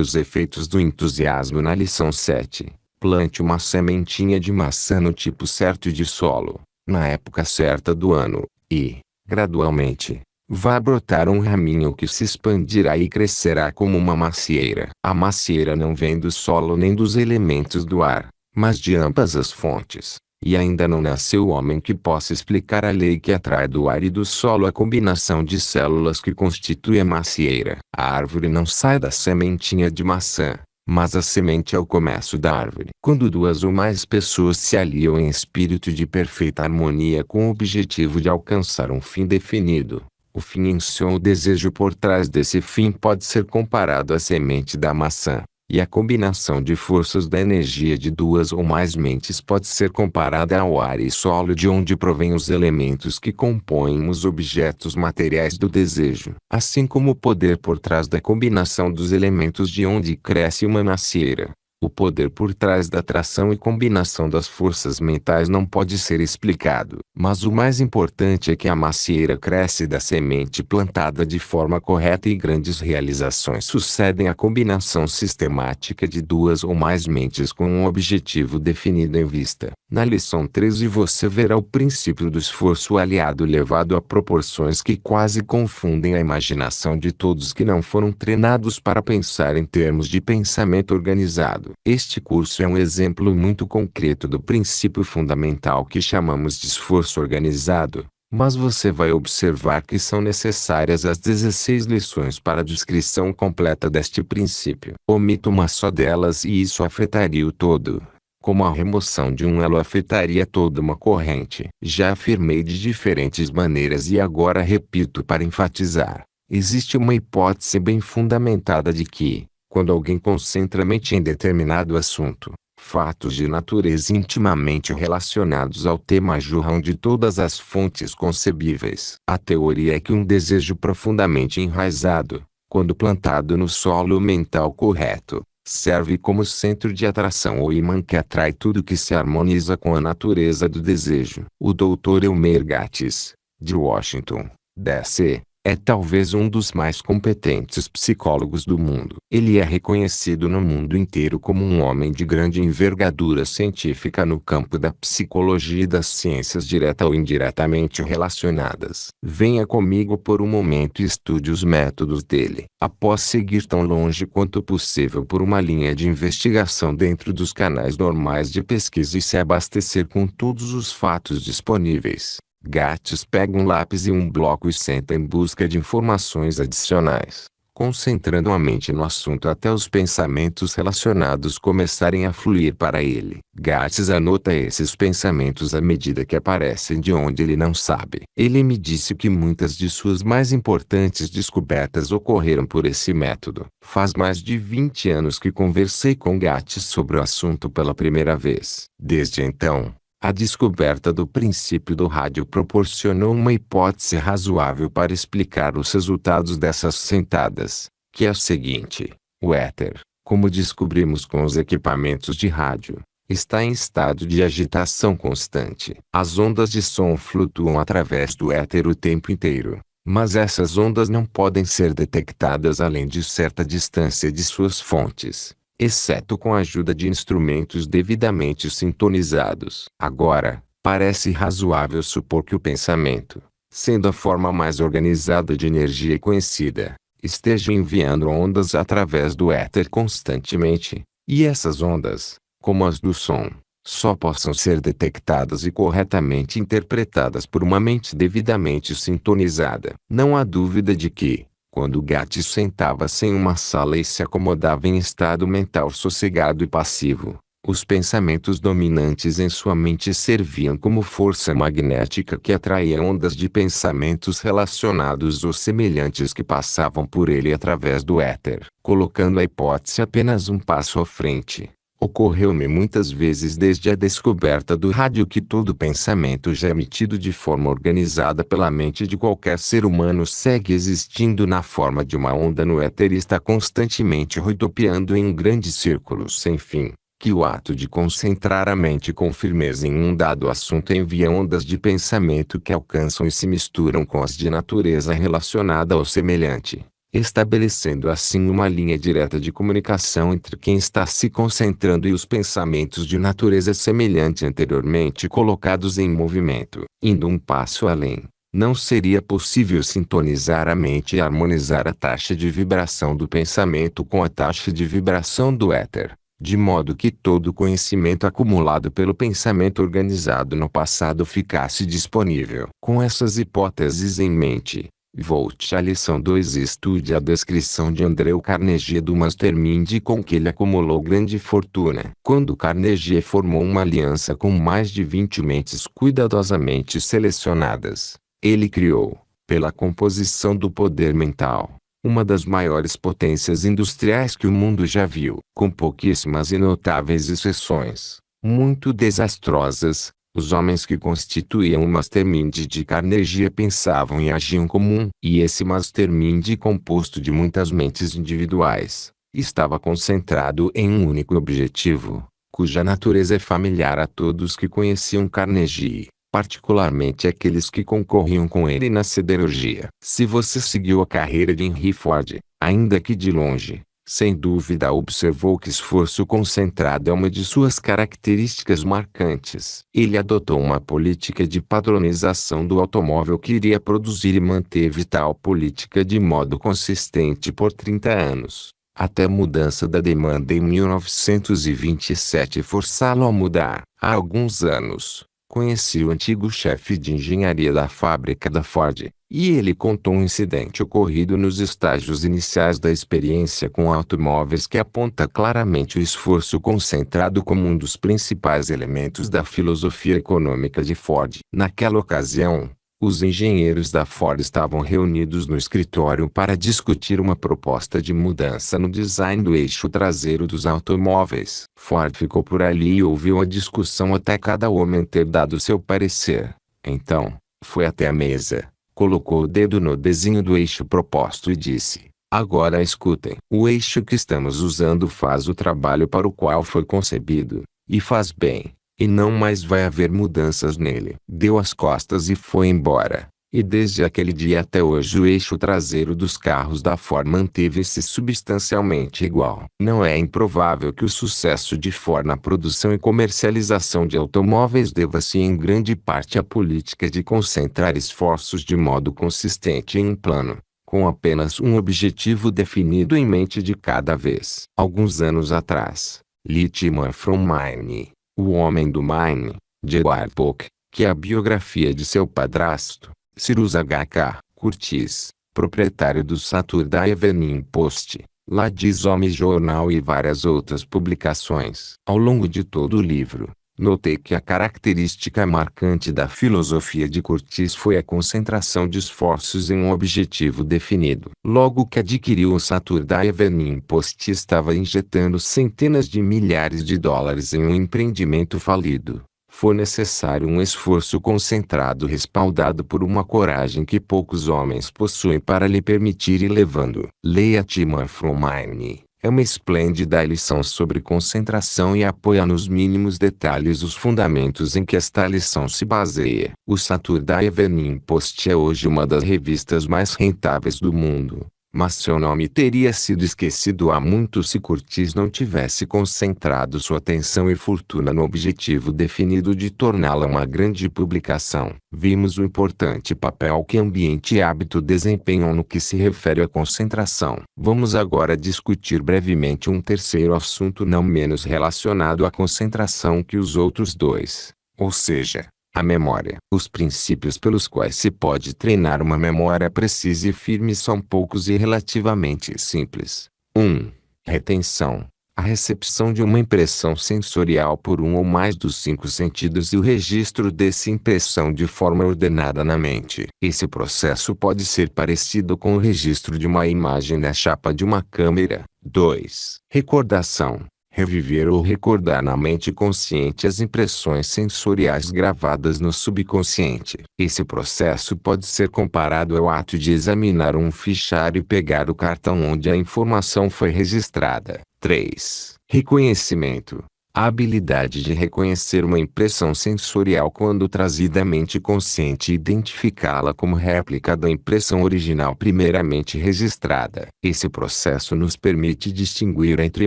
os efeitos do entusiasmo na lição 7. Plante uma sementinha de maçã no tipo certo de solo, na época certa do ano, e, gradualmente, vai brotar um raminho que se expandirá e crescerá como uma macieira. A macieira não vem do solo nem dos elementos do ar, mas de ambas as fontes. E ainda não nasceu o homem que possa explicar a lei que atrai do ar e do solo a combinação de células que constitui a macieira. A árvore não sai da sementinha de maçã, mas a semente é o começo da árvore. Quando 2 ou mais pessoas se aliam em espírito de perfeita harmonia com o objetivo de alcançar um fim definido, o fim em si ou o desejo por trás desse fim pode ser comparado à semente da maçã, e a combinação de forças da energia de 2 ou mais mentes pode ser comparada ao ar e solo de onde provêm os elementos que compõem os objetos materiais do desejo, assim como o poder por trás da combinação dos elementos de onde cresce uma macieira. O poder por trás da atração e combinação das forças mentais não pode ser explicado. Mas o mais importante é que a macieira cresce da semente plantada de forma correta e grandes realizações sucedem à combinação sistemática de duas ou mais mentes com um objetivo definido em vista. Na lição 13 você verá o princípio do esforço aliado levado a proporções que quase confundem a imaginação de todos que não foram treinados para pensar em termos de pensamento organizado. Este curso é um exemplo muito concreto do princípio fundamental que chamamos de esforço organizado, mas você vai observar que são necessárias as 16 lições para a descrição completa deste princípio. Omito uma só delas e isso afetaria o todo. Como a remoção de um elo afetaria toda uma corrente. Já afirmei de diferentes maneiras e agora repito para enfatizar. Existe uma hipótese bem fundamentada de que, quando alguém concentra a mente em determinado assunto, fatos de natureza intimamente relacionados ao tema jorram de todas as fontes concebíveis. A teoria é que um desejo profundamente enraizado, quando plantado no solo mental correto, serve como centro de atração ou imã que atrai tudo que se harmoniza com a natureza do desejo. O Dr. Elmer Gates, de Washington, D.C., é talvez um dos mais competentes psicólogos do mundo. Ele é reconhecido no mundo inteiro como um homem de grande envergadura científica no campo da psicologia e das ciências direta ou indiretamente relacionadas. Venha comigo por um momento e estude os métodos dele. Após seguir tão longe quanto possível por uma linha de investigação dentro dos canais normais de pesquisa e se abastecer com todos os fatos disponíveis, Gates pega um lápis e um bloco e senta em busca de informações adicionais, concentrando a mente no assunto até os pensamentos relacionados começarem a fluir para ele. Gates anota esses pensamentos à medida que aparecem de onde ele não sabe. Ele me disse que muitas de suas mais importantes descobertas ocorreram por esse método. Faz mais de 20 anos que conversei com Gates sobre o assunto pela primeira vez. Desde então, a descoberta do princípio do rádio proporcionou uma hipótese razoável para explicar os resultados dessas sentadas, que é a seguinte: o éter, como descobrimos com os equipamentos de rádio, está em estado de agitação constante. As ondas de som flutuam através do éter o tempo inteiro, mas essas ondas não podem ser detectadas além de certa distância de suas fontes, exceto com a ajuda de instrumentos devidamente sintonizados. Agora, parece razoável supor que o pensamento, sendo a forma mais organizada de energia conhecida, esteja enviando ondas através do éter constantemente, e essas ondas, como as do som, só possam ser detectadas e corretamente interpretadas por uma mente devidamente sintonizada. Não há dúvida de que, quando Gates sentava-se em uma sala e se acomodava em estado mental sossegado e passivo, os pensamentos dominantes em sua mente serviam como força magnética que atraía ondas de pensamentos relacionados ou semelhantes que passavam por ele através do éter. Colocando a hipótese apenas um passo à frente, ocorreu-me muitas vezes desde a descoberta do rádio que todo pensamento já emitido de forma organizada pela mente de qualquer ser humano segue existindo na forma de uma onda no éter e está constantemente rodopiando em um grande círculo sem fim, que o ato de concentrar a mente com firmeza em um dado assunto envia ondas de pensamento que alcançam e se misturam com as de natureza relacionada ou semelhante, estabelecendo assim uma linha direta de comunicação entre quem está se concentrando e os pensamentos de natureza semelhante anteriormente colocados em movimento. Indo um passo além, não seria possível sintonizar a mente e harmonizar a taxa de vibração do pensamento com a taxa de vibração do éter, de modo que todo o conhecimento acumulado pelo pensamento organizado no passado ficasse disponível. Com essas hipóteses em mente, volte à lição 2 e estude a descrição de Andrew Carnegie do Mastermind com que ele acumulou grande fortuna. Quando Carnegie formou uma aliança com mais de 20 mentes cuidadosamente selecionadas, ele criou, pela composição do poder mental, uma das maiores potências industriais que o mundo já viu. Com pouquíssimas e notáveis exceções, muito desastrosas, os homens que constituíam o Mastermind de Carnegie pensavam e agiam como um. E esse Mastermind composto de muitas mentes individuais, Estava concentrado em um único objetivo, cuja natureza é familiar a todos que conheciam Carnegie, particularmente aqueles que concorriam com ele na siderurgia. Se você seguiu a carreira de Henry Ford, ainda que de longe, sem dúvida observou que esforço concentrado é uma de suas características marcantes. Ele adotou uma política de padronização do automóvel que iria produzir e manteve tal política de modo consistente por 30 anos, até a mudança da demanda em 1927 forçá-lo a mudar. Há alguns anos, conheci o antigo chefe de engenharia da fábrica da Ford, e ele contou um incidente ocorrido nos estágios iniciais da experiência com automóveis que aponta claramente o esforço concentrado como um dos principais elementos da filosofia econômica de Ford. Naquela ocasião, os engenheiros da Ford estavam reunidos no escritório para discutir uma proposta de mudança no design do eixo traseiro dos automóveis. Ford ficou por ali e ouviu a discussão até cada homem ter dado seu parecer. Então, foi até a mesa, colocou o dedo no desenho do eixo proposto e disse: "Agora escutem. O eixo que estamos usando faz o trabalho para o qual foi concebido, e faz bem. E não mais vai haver mudanças nele." Deu as costas e foi embora. E desde aquele dia até hoje o eixo traseiro dos carros da Ford manteve-se substancialmente igual. Não é improvável que o sucesso de Ford na produção e comercialização de automóveis deva-se em grande parte à política de concentrar esforços de modo consistente em um plano, com apenas um objetivo definido em mente de cada vez. Alguns anos atrás, Lee Tillman from Maine, o homem do Maine, de Edward Polk, que é a biografia de seu padrasto, Cyrus H.K. Curtis, proprietário do Saturday Evening Post, Ladies Home Journal e várias outras publicações. Ao longo de todo o livro, notei que a característica marcante da filosofia de Curtis foi a concentração de esforços em um objetivo definido. Logo que adquiriu o Saturday Evening Post, estava injetando centenas de milhares de dólares em um empreendimento falido. Foi necessário um esforço concentrado respaldado por uma coragem que poucos homens possuem para lhe permitir ir levando. Leia Tillman from Maine. É uma esplêndida lição sobre concentração e apoia nos mínimos detalhes os fundamentos em que esta lição se baseia. O Saturday Evening Post é hoje uma das revistas mais rentáveis do mundo, mas seu nome teria sido esquecido há muito se Curtis não tivesse concentrado sua atenção e fortuna no objetivo definido de torná-la uma grande publicação. Vimos o importante papel que ambiente e hábito desempenham no que se refere à concentração. Vamos agora discutir brevemente um terceiro assunto não menos relacionado à concentração que os outros dois, ou seja, a memória. Os princípios pelos quais se pode treinar uma memória precisa e firme são poucos e relativamente simples. 1. Retenção. A recepção de uma impressão sensorial por um ou mais dos 5 sentidos e o registro dessa impressão de forma ordenada na mente. Esse processo pode ser parecido com o registro de uma imagem na chapa de uma câmera. 2. Recordação. Reviver ou recordar na mente consciente as impressões sensoriais gravadas no subconsciente. Esse processo pode ser comparado ao ato de examinar um fichário e pegar o cartão onde a informação foi registrada. 3. Reconhecimento. A habilidade de reconhecer uma impressão sensorial quando trazida à mente consciente e identificá-la como réplica da impressão original primeiramente registrada. Esse processo nos permite distinguir entre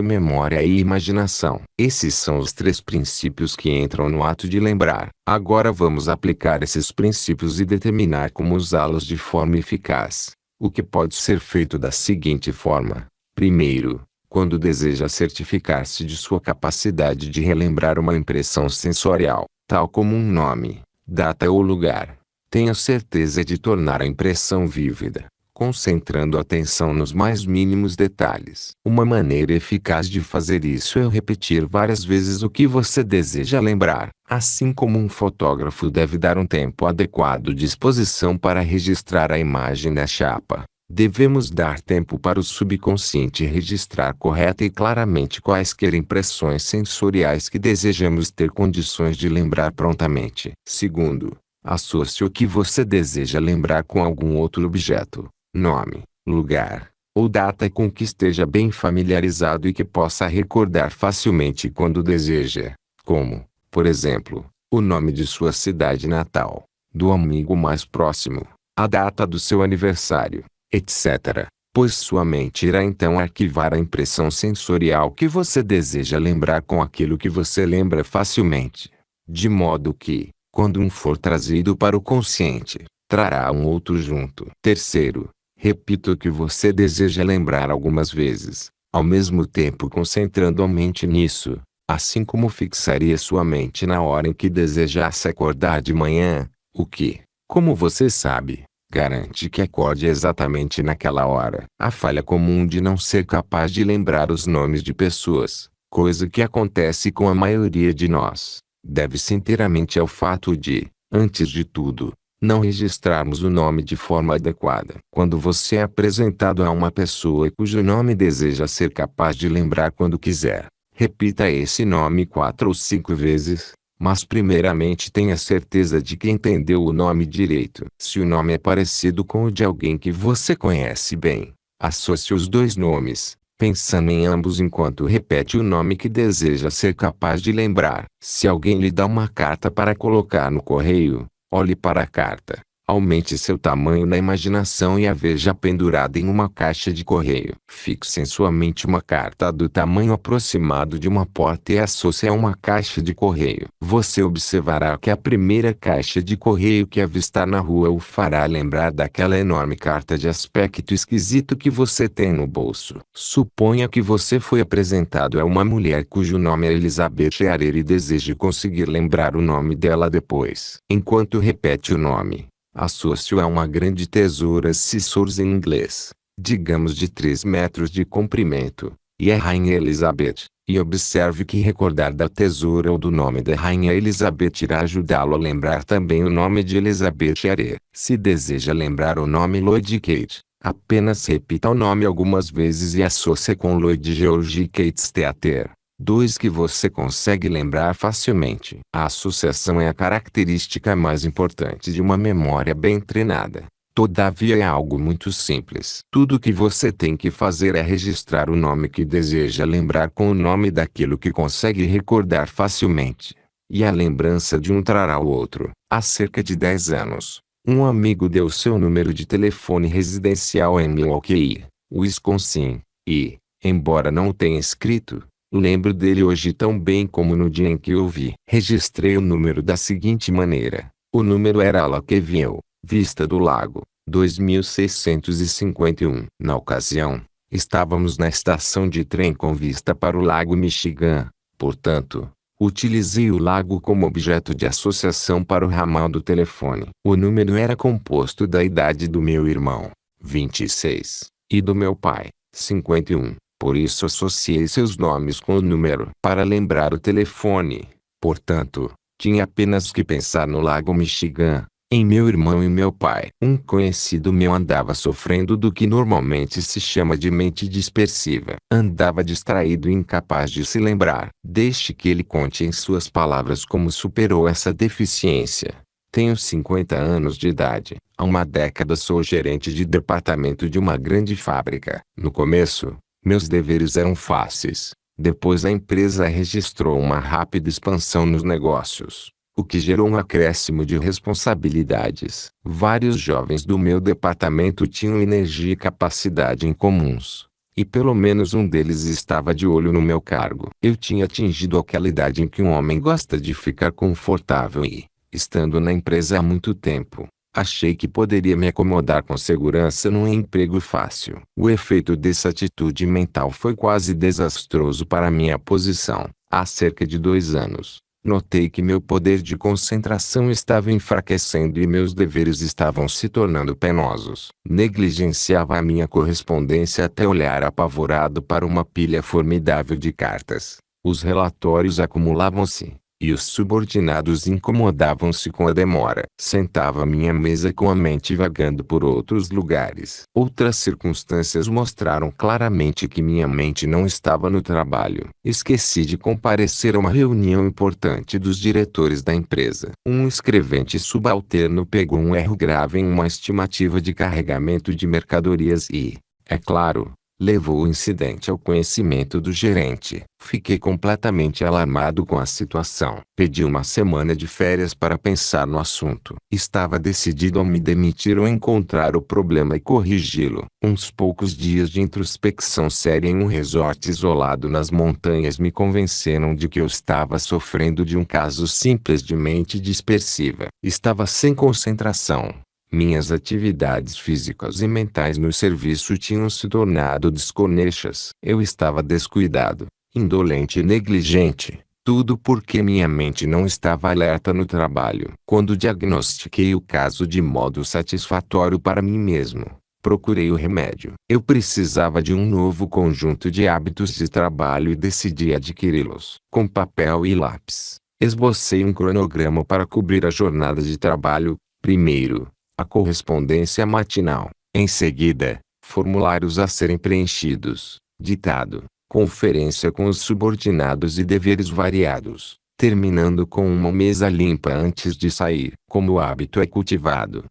memória e imaginação. Esses são os 3 princípios que entram no ato de lembrar. Agora vamos aplicar esses princípios e determinar como usá-los de forma eficaz. O que pode ser feito da seguinte forma. Primeiro, quando deseja certificar-se de sua capacidade de relembrar uma impressão sensorial, tal como um nome, data ou lugar, tenha certeza de tornar a impressão vívida, concentrando a atenção nos mais mínimos detalhes. Uma maneira eficaz de fazer isso é repetir várias vezes o que você deseja lembrar. Assim como um fotógrafo deve dar um tempo adequado de exposição para registrar a imagem na chapa, devemos dar tempo para o subconsciente registrar correta e claramente quaisquer impressões sensoriais que desejamos ter condições de lembrar prontamente. Segundo, associe o que você deseja lembrar com algum outro objeto, nome, lugar, ou data com que esteja bem familiarizado e que possa recordar facilmente quando deseja, como, por exemplo, o nome de sua cidade natal, do amigo mais próximo, a data do seu aniversário, etc. Pois sua mente irá então arquivar a impressão sensorial que você deseja lembrar com aquilo que você lembra facilmente. De modo que, quando um for trazido para o consciente, trará um outro junto. Terceiro, repita o que você deseja lembrar algumas vezes, ao mesmo tempo concentrando a mente nisso, assim como fixaria sua mente na hora em que desejasse acordar de manhã, o que, como você sabe, garante que acorde exatamente naquela hora. A falha comum de não ser capaz de lembrar os nomes de pessoas, coisa que acontece com a maioria de nós, deve-se inteiramente ao fato de, antes de tudo, não registrarmos o nome de forma adequada. Quando você é apresentado a uma pessoa cujo nome deseja ser capaz de lembrar quando quiser, repita esse nome 4 ou 5 vezes, mas primeiramente tenha certeza de que entendeu o nome direito. Se o nome é parecido com o de alguém que você conhece bem, associe os dois nomes, pensando em ambos enquanto repete o nome que deseja ser capaz de lembrar. Se alguém lhe dá uma carta para colocar no correio, olhe para a carta, aumente seu tamanho na imaginação e a veja pendurada em uma caixa de correio. Fixe em sua mente uma carta do tamanho aproximado de uma porta e associe a uma caixa de correio. Você observará que a primeira caixa de correio que avistar na rua o fará lembrar daquela enorme carta de aspecto esquisito que você tem no bolso. Suponha que você foi apresentado a uma mulher cujo nome é Elizabeth Arer e deseje conseguir lembrar o nome dela depois. Enquanto repete o nome, associe-o a uma grande tesoura scissors em inglês, digamos de 3 metros de comprimento, e a Rainha Elizabeth, e observe que recordar da tesoura ou do nome da Rainha Elizabeth irá ajudá-lo a lembrar também o nome de Elizabeth Arer. Se deseja lembrar o nome Lloyd Kate, apenas repita o nome algumas vezes e associe com Lloyd George Cates Theatre. 2 que você consegue lembrar facilmente. A associação é a característica mais importante de uma memória bem treinada. Todavia é algo muito simples. Tudo o que você tem que fazer é registrar o nome que deseja lembrar com o nome daquilo que consegue recordar facilmente. E a lembrança de um trará o outro. Há cerca de 10 anos, um amigo deu seu número de telefone residencial em Milwaukee, Wisconsin, e, embora não o tenha escrito, lembro dele hoje tão bem como no dia em que o vi. Registrei o número da seguinte maneira. O número era Lakeview, Vista do Lago, 2651. Na ocasião, estávamos na estação de trem com vista para o Lago Michigan, portanto, utilizei o lago como objeto de associação para o ramal do telefone. O número era composto da idade do meu irmão, 26, e do meu pai, 51. Por isso associei seus nomes com o número. Para lembrar o telefone, portanto, tinha apenas que pensar no Lago Michigan, em meu irmão e meu pai. Um conhecido meu andava sofrendo do que normalmente se chama de mente dispersiva. Andava distraído e incapaz de se lembrar. Deixe que ele conte em suas palavras como superou essa deficiência. Tenho 50 anos de idade. Há uma década sou gerente de departamento de uma grande fábrica. No começo, meus deveres eram fáceis. Depois a empresa registrou uma rápida expansão nos negócios, o que gerou um acréscimo de responsabilidades. Vários jovens do meu departamento tinham energia e capacidade incomuns, e pelo menos um deles estava de olho no meu cargo. Eu tinha atingido aquela idade em que um homem gosta de ficar confortável e, estando na empresa há muito tempo, achei que poderia me acomodar com segurança num emprego fácil. O efeito dessa atitude mental foi quase desastroso para minha posição. Há cerca de 2 anos, notei que meu poder de concentração estava enfraquecendo e meus deveres estavam se tornando penosos. Negligenciava a minha correspondência até olhar apavorado para uma pilha formidável de cartas. Os relatórios acumulavam-se, e os subordinados incomodavam-se com a demora. Sentava à minha mesa com a mente vagando por outros lugares. Outras circunstâncias mostraram claramente que minha mente não estava no trabalho. Esqueci de comparecer a uma reunião importante dos diretores da empresa. Um escrevente subalterno pegou um erro grave em uma estimativa de carregamento de mercadorias e, É claro, levou o incidente ao conhecimento do gerente. Fiquei completamente alarmado com a situação. Pedi uma semana de férias para pensar no assunto. Estava decidido a me demitir ou encontrar o problema e corrigi-lo. Uns poucos dias de introspecção séria em um resort isolado nas montanhas me convenceram de que eu estava sofrendo de um caso simples de mente dispersiva. Estava sem concentração. Minhas atividades físicas e mentais no serviço tinham se tornado desconexas. Eu estava descuidado, indolente e negligente. Tudo porque minha mente não estava alerta no trabalho. Quando diagnostiquei o caso de modo satisfatório para mim mesmo, procurei o remédio. Eu precisava de um novo conjunto de hábitos de trabalho e decidi adquiri-los. Com papel e lápis, esbocei um cronograma para cobrir a jornada de trabalho. Primeiro, a correspondência matinal. Em seguida, formulários a serem preenchidos, ditado, conferência com os subordinados e deveres variados, terminando com uma mesa limpa antes de sair. Como o hábito é cultivado?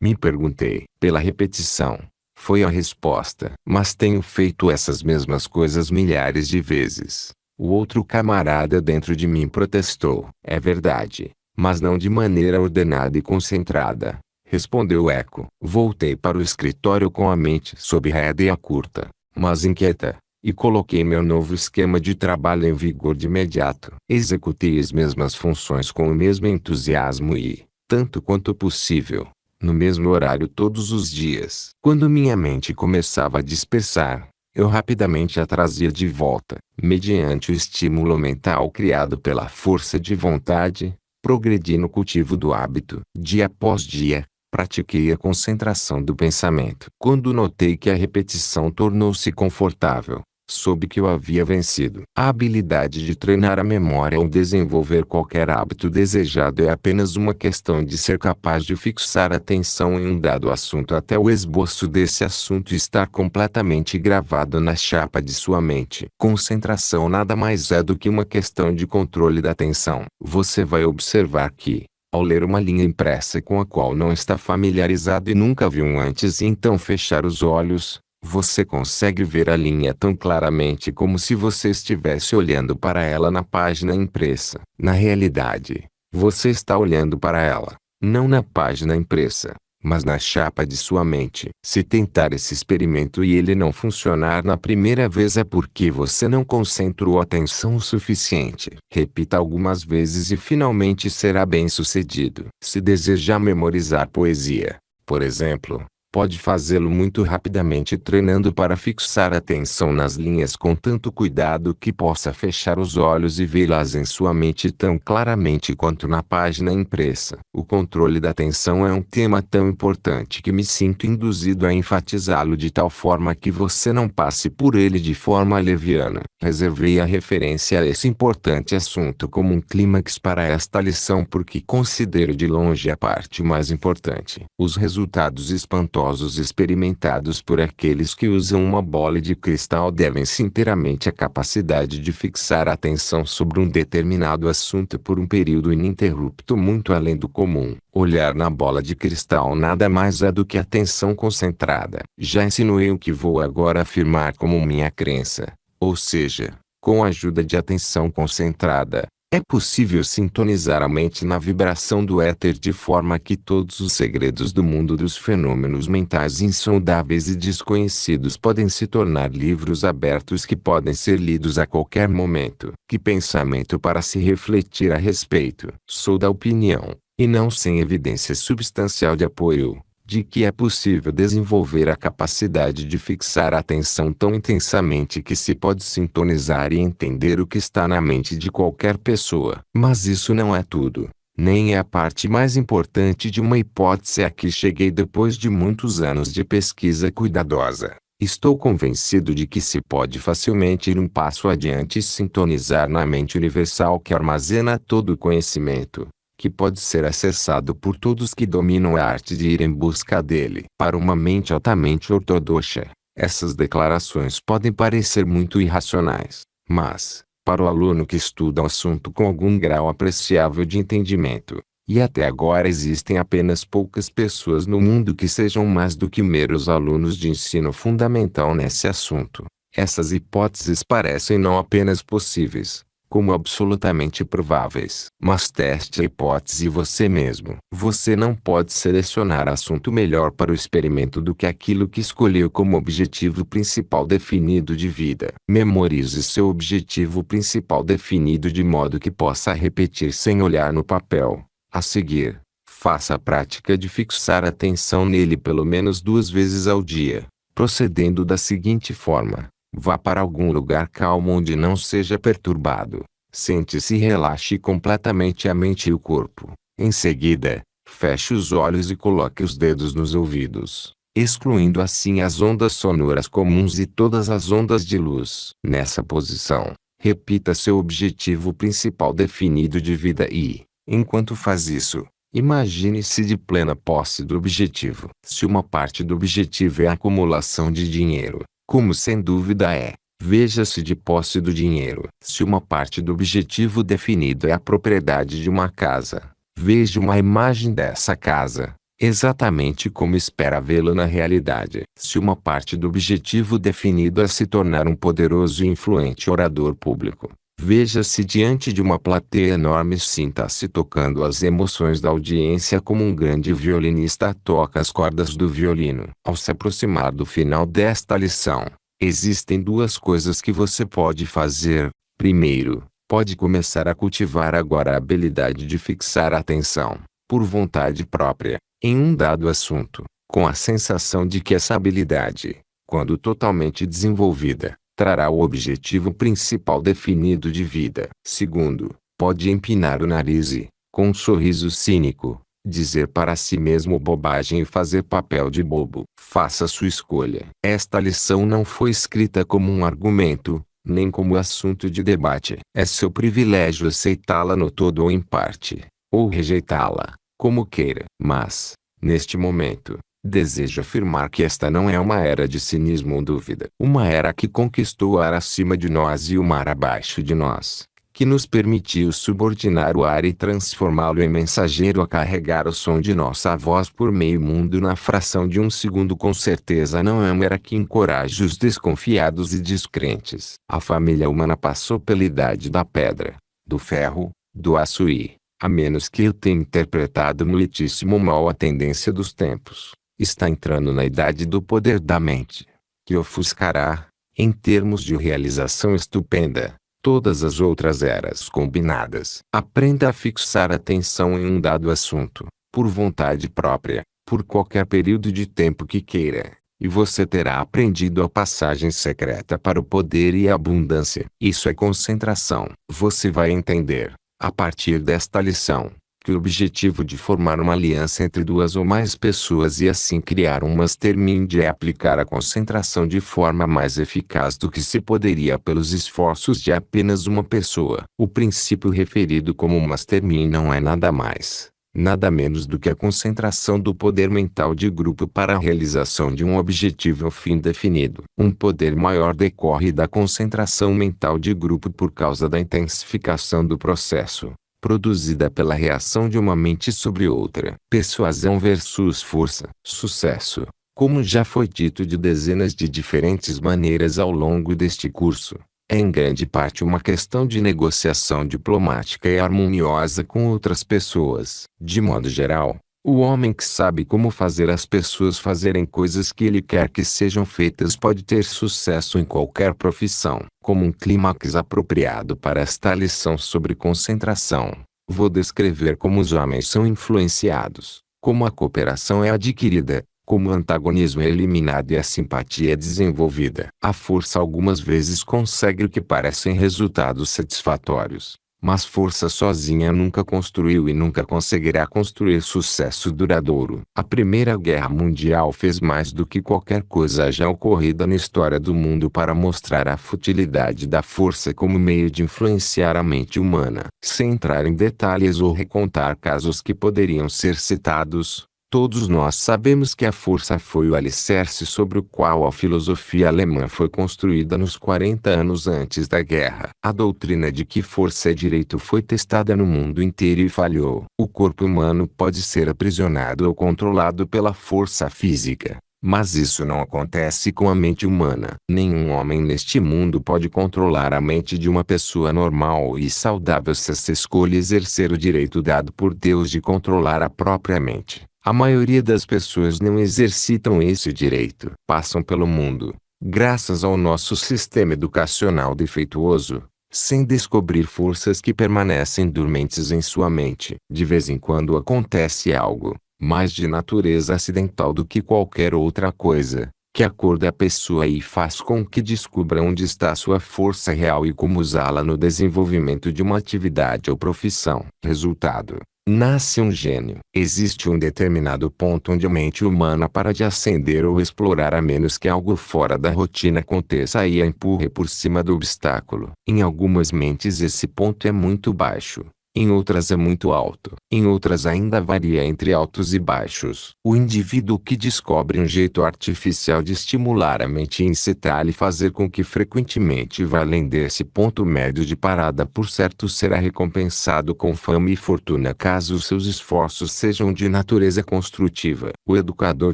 Me perguntei. Pela repetição, foi a resposta. Mas tenho feito essas mesmas coisas milhares de vezes. O outro camarada dentro de mim protestou. É verdade, mas não de maneira ordenada e concentrada, respondeu Eco. Voltei para o escritório com a mente sob rédea curta, mas inquieta, e coloquei meu novo esquema de trabalho em vigor de imediato. Executei as mesmas funções com o mesmo entusiasmo e, tanto quanto possível, no mesmo horário todos os dias. Quando minha mente começava a dispersar, eu rapidamente a trazia de volta. Mediante o estímulo mental criado pela força de vontade, progredi no cultivo do hábito. Dia após dia, pratiquei a concentração do pensamento. Quando notei que a repetição tornou-se confortável, soube que eu havia vencido. A habilidade de treinar a memória ou desenvolver qualquer hábito desejado é apenas uma questão de ser capaz de fixar a atenção em um dado assunto até o esboço desse assunto estar completamente gravado na chapa de sua mente. Concentração nada mais é do que uma questão de controle da atenção. Você vai observar que, ao ler uma linha impressa com a qual não está familiarizado e nunca viu antes e então fechar os olhos, você consegue ver a linha tão claramente como se você estivesse olhando para ela na página impressa. Na realidade, você está olhando para ela, não na página impressa, mas na chapa de sua mente. Se tentar esse experimento e ele não funcionar na primeira vez é porque você não concentrou atenção o suficiente. Repita algumas vezes e finalmente será bem-sucedido. Se desejar memorizar poesia, por exemplo, pode fazê-lo muito rapidamente treinando para fixar a atenção nas linhas com tanto cuidado que possa fechar os olhos e vê-las em sua mente tão claramente quanto na página impressa. O controle da atenção é um tema tão importante que me sinto induzido a enfatizá-lo de tal forma que você não passe por ele de forma leviana. Reservei a referência a esse importante assunto como um clímax para esta lição porque considero de longe a parte mais importante. Os resultados espantosos experimentados por aqueles que usam uma bola de cristal devem-se inteiramente à capacidade de fixar a atenção sobre um determinado assunto por um período ininterrupto muito além do comum. Olhar na bola de cristal nada mais é do que atenção concentrada. Já insinuei o que vou agora afirmar como minha crença, ou seja, com a ajuda de atenção concentrada, é possível sintonizar a mente na vibração do éter de forma que todos os segredos do mundo dos fenômenos mentais insondáveis e desconhecidos podem se tornar livros abertos que podem ser lidos a qualquer momento. Que pensamento para se refletir a respeito. Sou da opinião, e não sem evidência substancial de apoio, de que é possível desenvolver a capacidade de fixar a atenção tão intensamente que se pode sintonizar e entender o que está na mente de qualquer pessoa. Mas isso não é tudo, nem é a parte mais importante de uma hipótese a que cheguei depois de muitos anos de pesquisa cuidadosa. Estou convencido de que se pode facilmente ir um passo adiante e sintonizar na mente universal que armazena todo o conhecimento, que pode ser acessado por todos que dominam a arte de ir em busca dele. Para uma mente altamente ortodoxa, essas declarações podem parecer muito irracionais, mas, para o aluno que estuda o assunto com algum grau apreciável de entendimento, E até agora existem apenas poucas pessoas no mundo que sejam mais do que meros alunos de ensino fundamental nesse assunto. Essas hipóteses parecem não apenas possíveis, como absolutamente prováveis. Mas teste a hipótese você mesmo. Você não pode selecionar assunto melhor para o experimento do que aquilo que escolheu como objetivo principal definido de vida. Memorize seu objetivo principal definido de modo que possa repetir sem olhar no papel. A seguir, faça a prática de fixar atenção nele pelo menos 2 vezes ao dia, procedendo da seguinte forma. Vá para algum lugar calmo onde não seja perturbado. Sente-se e relaxe completamente a mente e o corpo. Em seguida, feche os olhos e coloque os dedos nos ouvidos, excluindo assim as ondas sonoras comuns e todas as ondas de luz. Nessa posição, repita seu objetivo principal definido de vida e, enquanto faz isso, imagine-se de plena posse do objetivo. Se uma parte do objetivo é a acumulação de dinheiro, como sem dúvida é, veja-se de posse do dinheiro. Se uma parte do objetivo definido é a propriedade de uma casa, veja uma imagem dessa casa, exatamente como espera vê-la na realidade. Se uma parte do objetivo definido é se tornar um poderoso e influente orador público, veja-se diante de uma plateia enorme e sinta-se tocando as emoções da audiência como um grande violinista toca as cordas do violino. Ao se aproximar do final desta lição, existem 2 coisas que você pode fazer. Primeiro, pode começar a cultivar agora a habilidade de fixar a atenção, por vontade própria, em um dado assunto, com a sensação de que essa habilidade, quando totalmente desenvolvida, trará o objetivo principal definido de vida. Segundo, pode empinar o nariz e, com um sorriso cínico, dizer para si mesmo bobagem e fazer papel de bobo. Faça sua escolha. Esta lição não foi escrita como um argumento, nem como assunto de debate. É seu privilégio aceitá-la no todo ou em parte, ou rejeitá-la, como queira. Mas, neste momento, desejo afirmar que esta não é uma era de cinismo ou dúvida. Uma era que conquistou o ar acima de nós e o mar abaixo de nós, que nos permitiu subordinar o ar e transformá-lo em mensageiro a carregar o som de nossa voz por meio mundo na fração de um segundo. Com certeza não é uma era que encoraja os desconfiados e descrentes. A família humana passou pela idade da pedra, do ferro, do aço e, a menos que eu tenha interpretado muitíssimo mal a tendência dos tempos, está entrando na idade do poder da mente, que ofuscará, em termos de realização estupenda, todas as outras eras combinadas. Aprenda a fixar atenção em um dado assunto, por vontade própria, por qualquer período de tempo que queira, e você terá aprendido a passagem secreta para o poder e a abundância. Isso é concentração. Você vai entender, a partir desta lição, que o objetivo de formar uma aliança entre 2 ou mais pessoas e assim criar um mastermind é aplicar a concentração de forma mais eficaz do que se poderia pelos esforços de apenas uma pessoa. O princípio referido como mastermind não é nada mais, nada menos do que a concentração do poder mental de grupo para a realização de um objetivo ou fim definido. Um poder maior decorre da concentração mental de grupo por causa da intensificação do processo, produzida pela reação de uma mente sobre outra. Persuasão versus força. Sucesso, como já foi dito de dezenas de diferentes maneiras ao longo deste curso, é em grande parte uma questão de negociação diplomática e harmoniosa com outras pessoas. De modo geral, o homem que sabe como fazer as pessoas fazerem coisas que ele quer que sejam feitas pode ter sucesso em qualquer profissão. Como um clímax apropriado para esta lição sobre concentração, vou descrever como os homens são influenciados, como a cooperação é adquirida, como o antagonismo é eliminado e a simpatia é desenvolvida. A força algumas vezes consegue o que parecem resultados satisfatórios, mas força sozinha nunca construiu e nunca conseguirá construir sucesso duradouro. A Primeira Guerra Mundial fez mais do que qualquer coisa já ocorrida na história do mundo para mostrar a futilidade da força como meio de influenciar a mente humana. Sem entrar em detalhes ou recontar casos que poderiam ser citados, Todos nós sabemos que a força foi o alicerce sobre o qual a filosofia alemã foi construída nos 40 anos antes da guerra. A doutrina de que força é direito foi testada no mundo inteiro e falhou. O corpo humano pode ser aprisionado ou controlado pela força física. Mas isso não acontece com a mente humana. Nenhum homem neste mundo pode controlar a mente de uma pessoa normal e saudável se essa escolha exercer o direito dado por Deus de controlar a própria mente. A maioria das pessoas não exercitam esse direito. Passam pelo mundo, graças ao nosso sistema educacional defeituoso, sem descobrir forças que permanecem dormentes em sua mente. De vez em quando acontece algo, mais de natureza acidental do que qualquer outra coisa, que acorda a pessoa e faz com que descubra onde está sua força real e como usá-la no desenvolvimento de uma atividade ou profissão. Resultado: nasce um gênio. Existe um determinado ponto onde a mente humana para de ascender ou explorar a menos que algo fora da rotina aconteça e a empurre por cima do obstáculo. Em algumas mentes esse ponto é muito baixo. Em outras é muito alto. Em outras ainda varia entre altos e baixos. O indivíduo que descobre um jeito artificial de estimular a mente e incitá-la e fazer com que frequentemente vá além desse ponto médio de parada por certo será recompensado com fama e fortuna caso seus esforços sejam de natureza construtiva. O educador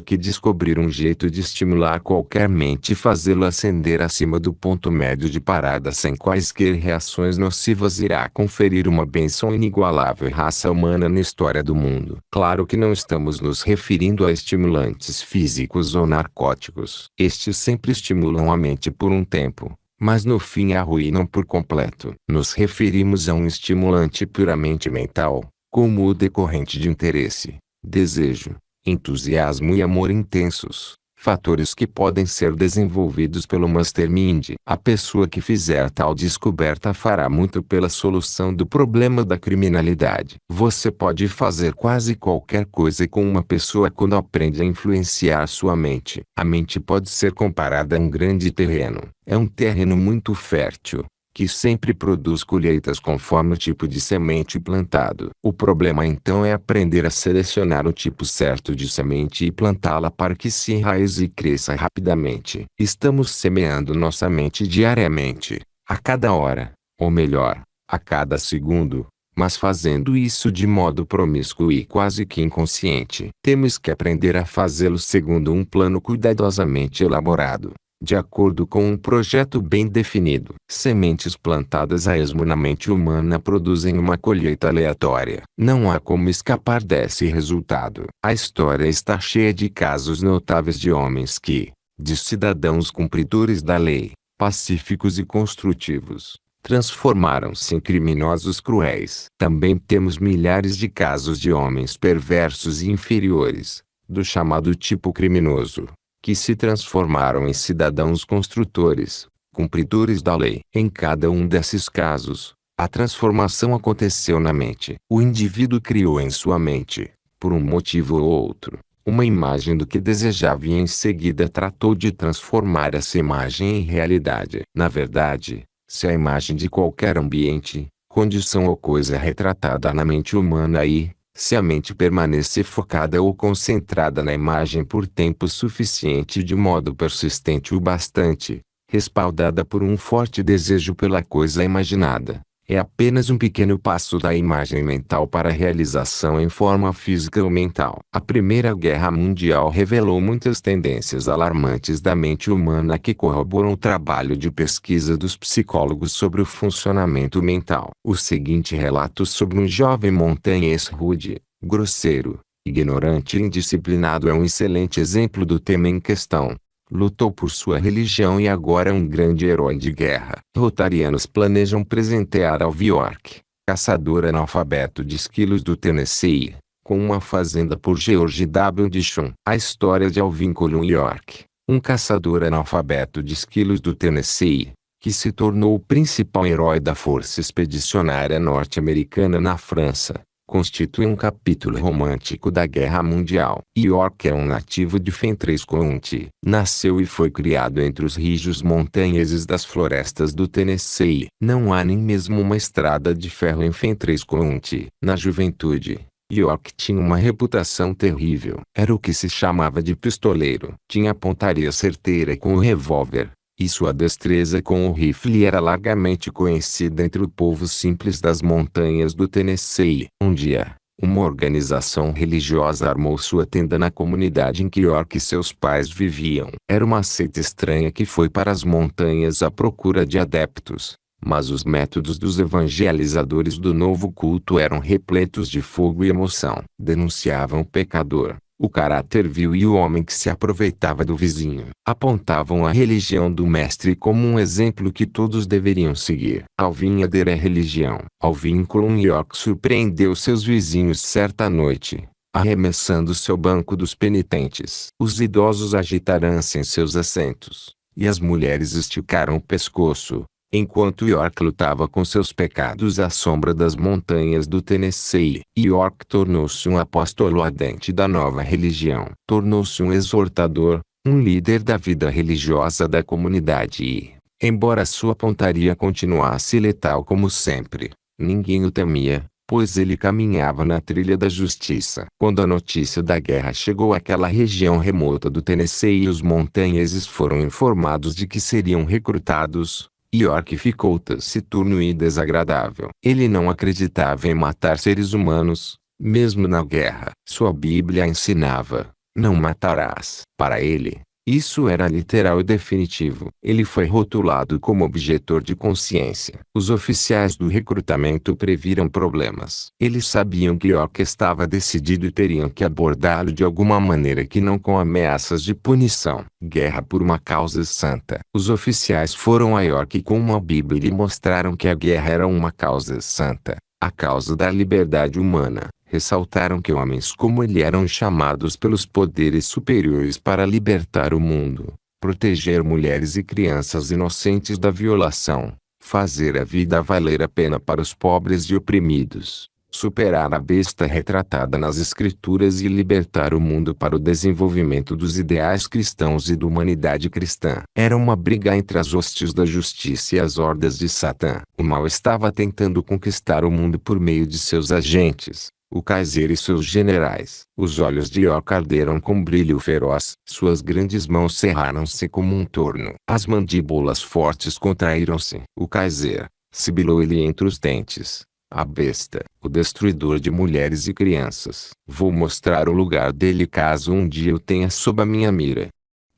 que descobrir um jeito de estimular qualquer mente e fazê-lo ascender acima do ponto médio de parada sem quaisquer reações nocivas irá conferir uma bênção inigualável à raça humana na história do mundo. Claro que não estamos nos referindo a estimulantes físicos ou narcóticos. Estes sempre estimulam a mente por um tempo, mas no fim a arruinam por completo. Nos referimos a um estimulante puramente mental, como o decorrente de interesse, desejo, entusiasmo e amor intensos. Fatores que podem ser desenvolvidos pelo mastermind. A pessoa que fizer tal descoberta fará muito pela solução do problema da criminalidade. Você pode fazer quase qualquer coisa com uma pessoa quando aprende a influenciar sua mente. A mente pode ser comparada a um grande terreno. É um terreno muito fértil, que sempre produz colheitas conforme o tipo de semente plantado. O problema então é aprender a selecionar o tipo certo de semente e plantá-la para que se enraize e cresça rapidamente. Estamos semeando nossa mente diariamente, a cada hora, ou melhor, a cada segundo, mas fazendo isso de modo promíscuo e quase que inconsciente. Temos que aprender a fazê-lo segundo um plano cuidadosamente elaborado, de acordo com um projeto bem definido. Sementes plantadas a esmo na mente humana produzem uma colheita aleatória. Não há como escapar desse resultado. A história está cheia de casos notáveis de homens que, de cidadãos cumpridores da lei, pacíficos e construtivos, transformaram-se em criminosos cruéis. Também temos milhares de casos de homens perversos e inferiores, do chamado tipo criminoso, que se transformaram em cidadãos construtores, cumpridores da lei. Em cada um desses casos, a transformação aconteceu na mente. O indivíduo criou em sua mente, por um motivo ou outro, uma imagem do que desejava e em seguida tratou de transformar essa imagem em realidade. Na verdade, se a imagem de qualquer ambiente, condição ou coisa é retratada na mente humana e, se a mente permanecer focada ou concentrada na imagem por tempo suficiente de modo persistente o bastante, respaldada por um forte desejo pela coisa imaginada, é apenas um pequeno passo da imagem mental para a realização em forma física ou mental. A Primeira Guerra Mundial revelou muitas tendências alarmantes da mente humana que corroboram o trabalho de pesquisa dos psicólogos sobre o funcionamento mental. O seguinte relato sobre um jovem montanhês rude, grosseiro, ignorante e indisciplinado é um excelente exemplo do tema em questão. Lutou por sua religião e agora é um grande herói de guerra. Rotarianos planejam presentear Alvin York, caçador analfabeto de esquilos do Tennessee, com uma fazenda por George W. Dishon. A história de Alvin Colum York, um caçador analfabeto de esquilos do Tennessee, que se tornou o principal herói da força expedicionária norte-americana na França, constitui um capítulo romântico da Guerra Mundial. York é um nativo de Fentress County. Nasceu e foi criado entre os rijos montanheses das florestas do Tennessee. Não há nem mesmo uma estrada de ferro em Fentress County. Na juventude, York tinha uma reputação terrível. Era o que se chamava de pistoleiro. Tinha pontaria certeira com o revólver, e sua destreza com o rifle era largamente conhecida entre o povo simples das montanhas do Tennessee. Um dia, uma organização religiosa armou sua tenda na comunidade em que York e seus pais viviam. Era uma seita estranha que foi para as montanhas à procura de adeptos. Mas os métodos dos evangelizadores do novo culto eram repletos de fogo e emoção. Denunciavam o pecador, o caráter vil e o homem que se aproveitava do vizinho. Apontavam a religião do mestre como um exemplo que todos deveriam seguir. Alvin adere à religião. Alvin York surpreendeu seus vizinhos certa noite, arremessando seu banco dos penitentes. Os idosos agitaram-se em seus assentos, e as mulheres esticaram o pescoço, enquanto York lutava com seus pecados à sombra das montanhas do Tennessee. York tornou-se um apóstolo ardente da nova religião. Tornou-se um exortador, um líder da vida religiosa da comunidade e, embora sua pontaria continuasse letal como sempre, ninguém o temia, pois ele caminhava na trilha da justiça. Quando a notícia da guerra chegou àquela região remota do Tennessee e os montanheses foram informados de que seriam recrutados, York ficou taciturno e desagradável. Ele não acreditava em matar seres humanos, mesmo na guerra. Sua Bíblia ensinava: não matarás. Para ele, isso era literal e definitivo. Ele foi rotulado como objetor de consciência. Os oficiais do recrutamento previram problemas. Eles sabiam que York estava decidido e teriam que abordá-lo de alguma maneira que não com ameaças de punição. Guerra por uma causa santa. Os oficiais foram a York com uma Bíblia e lhe mostraram que a guerra era uma causa santa, a causa da liberdade humana. Ressaltaram que homens como ele eram chamados pelos poderes superiores para libertar o mundo, proteger mulheres e crianças inocentes da violação, fazer a vida valer a pena para os pobres e oprimidos, superar a besta retratada nas escrituras e libertar o mundo para o desenvolvimento dos ideais cristãos e da humanidade cristã. Era uma briga entre as hostes da justiça e as hordas de Satã. O mal estava tentando conquistar o mundo por meio de seus agentes, o Kaiser e seus generais. Os olhos de York arderam com brilho feroz. Suas grandes mãos cerraram-se como um torno. As mandíbulas fortes contraíram-se. O Kaiser, sibilou ele entre os dentes: a besta, o destruidor de mulheres e crianças. Vou mostrar o lugar dele caso um dia o tenha sob a minha mira.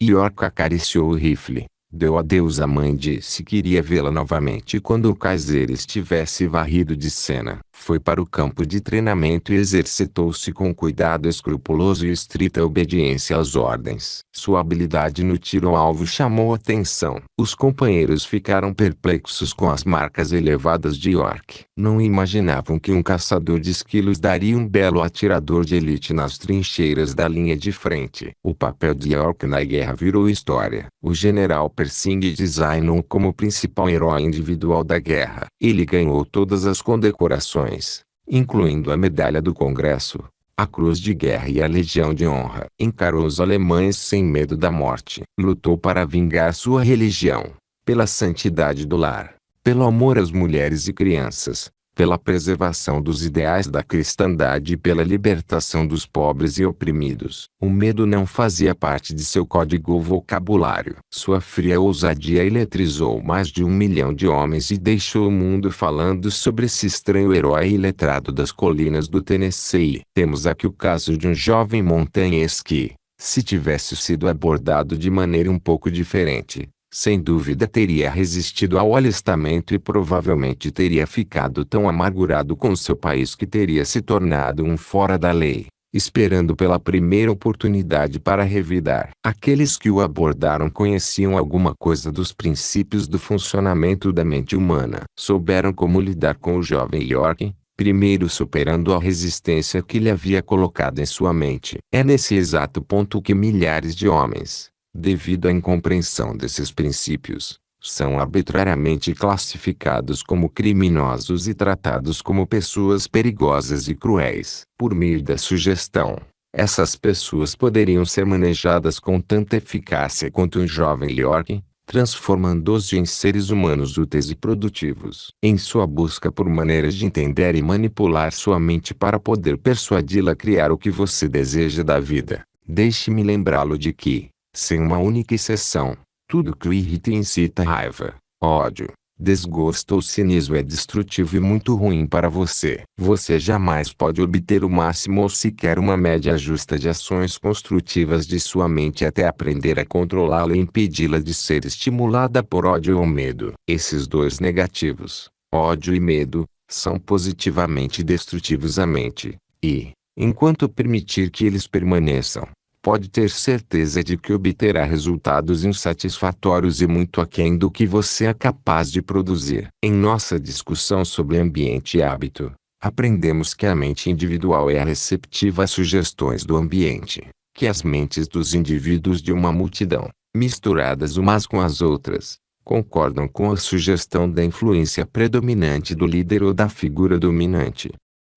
York acariciou o rifle. Deu adeus à mãe e disse que iria vê-la novamente quando o Kaiser estivesse varrido de cena. Foi para o campo de treinamento e exercitou-se com cuidado escrupuloso e estrita obediência às ordens. Sua habilidade no tiro ao alvo chamou atenção. Os companheiros ficaram perplexos com as marcas elevadas de York. Não imaginavam que um caçador de esquilos daria um belo atirador de elite nas trincheiras da linha de frente. O papel de York na guerra virou história. O general Pershing designou como principal herói individual da guerra. Ele ganhou todas as condecorações, incluindo a Medalha do Congresso, a Cruz de Guerra e a Legião de Honra. Encarou os alemães sem medo da morte. Lutou para vingar sua religião, pela santidade do lar, pelo amor às mulheres e crianças, pela preservação dos ideais da cristandade e pela libertação dos pobres e oprimidos. O medo não fazia parte de seu código vocabulário. Sua fria ousadia eletrizou mais de 1 milhão de homens e deixou o mundo falando sobre esse estranho herói iletrado das colinas do Tennessee. Temos aqui o caso de um jovem montanhês que, se tivesse sido abordado de maneira um pouco diferente, sem dúvida teria resistido ao alistamento e provavelmente teria ficado tão amargurado com seu país que teria se tornado um fora da lei, esperando pela primeira oportunidade para revidar. Aqueles que o abordaram conheciam alguma coisa dos princípios do funcionamento da mente humana. Souberam como lidar com o jovem York, primeiro superando a resistência que lhe havia colocado em sua mente. É nesse exato ponto que milhares de homens, devido à incompreensão desses princípios, são arbitrariamente classificados como criminosos e tratados como pessoas perigosas e cruéis. Por meio da sugestão, essas pessoas poderiam ser manejadas com tanta eficácia quanto um jovem York, transformando-os em seres humanos úteis e produtivos. Em sua busca por maneiras de entender e manipular sua mente para poder persuadi-la a criar o que você deseja da vida, deixe-me lembrá-lo de que, sem uma única exceção, tudo que o irrita e incita raiva, ódio, desgosto ou cinismo é destrutivo e muito ruim para você. Você jamais pode obter o máximo ou sequer uma média justa de ações construtivas de sua mente até aprender a controlá-la e impedi-la de ser estimulada por ódio ou medo. Esses dois negativos, ódio e medo, são positivamente destrutivos à mente, e, enquanto permitir que eles permaneçam, pode ter certeza de que obterá resultados insatisfatórios e muito aquém do que você é capaz de produzir. Em nossa discussão sobre ambiente e hábito, aprendemos que a mente individual é receptiva às sugestões do ambiente, que as mentes dos indivíduos de uma multidão, misturadas umas com as outras, concordam com a sugestão da influência predominante do líder ou da figura dominante.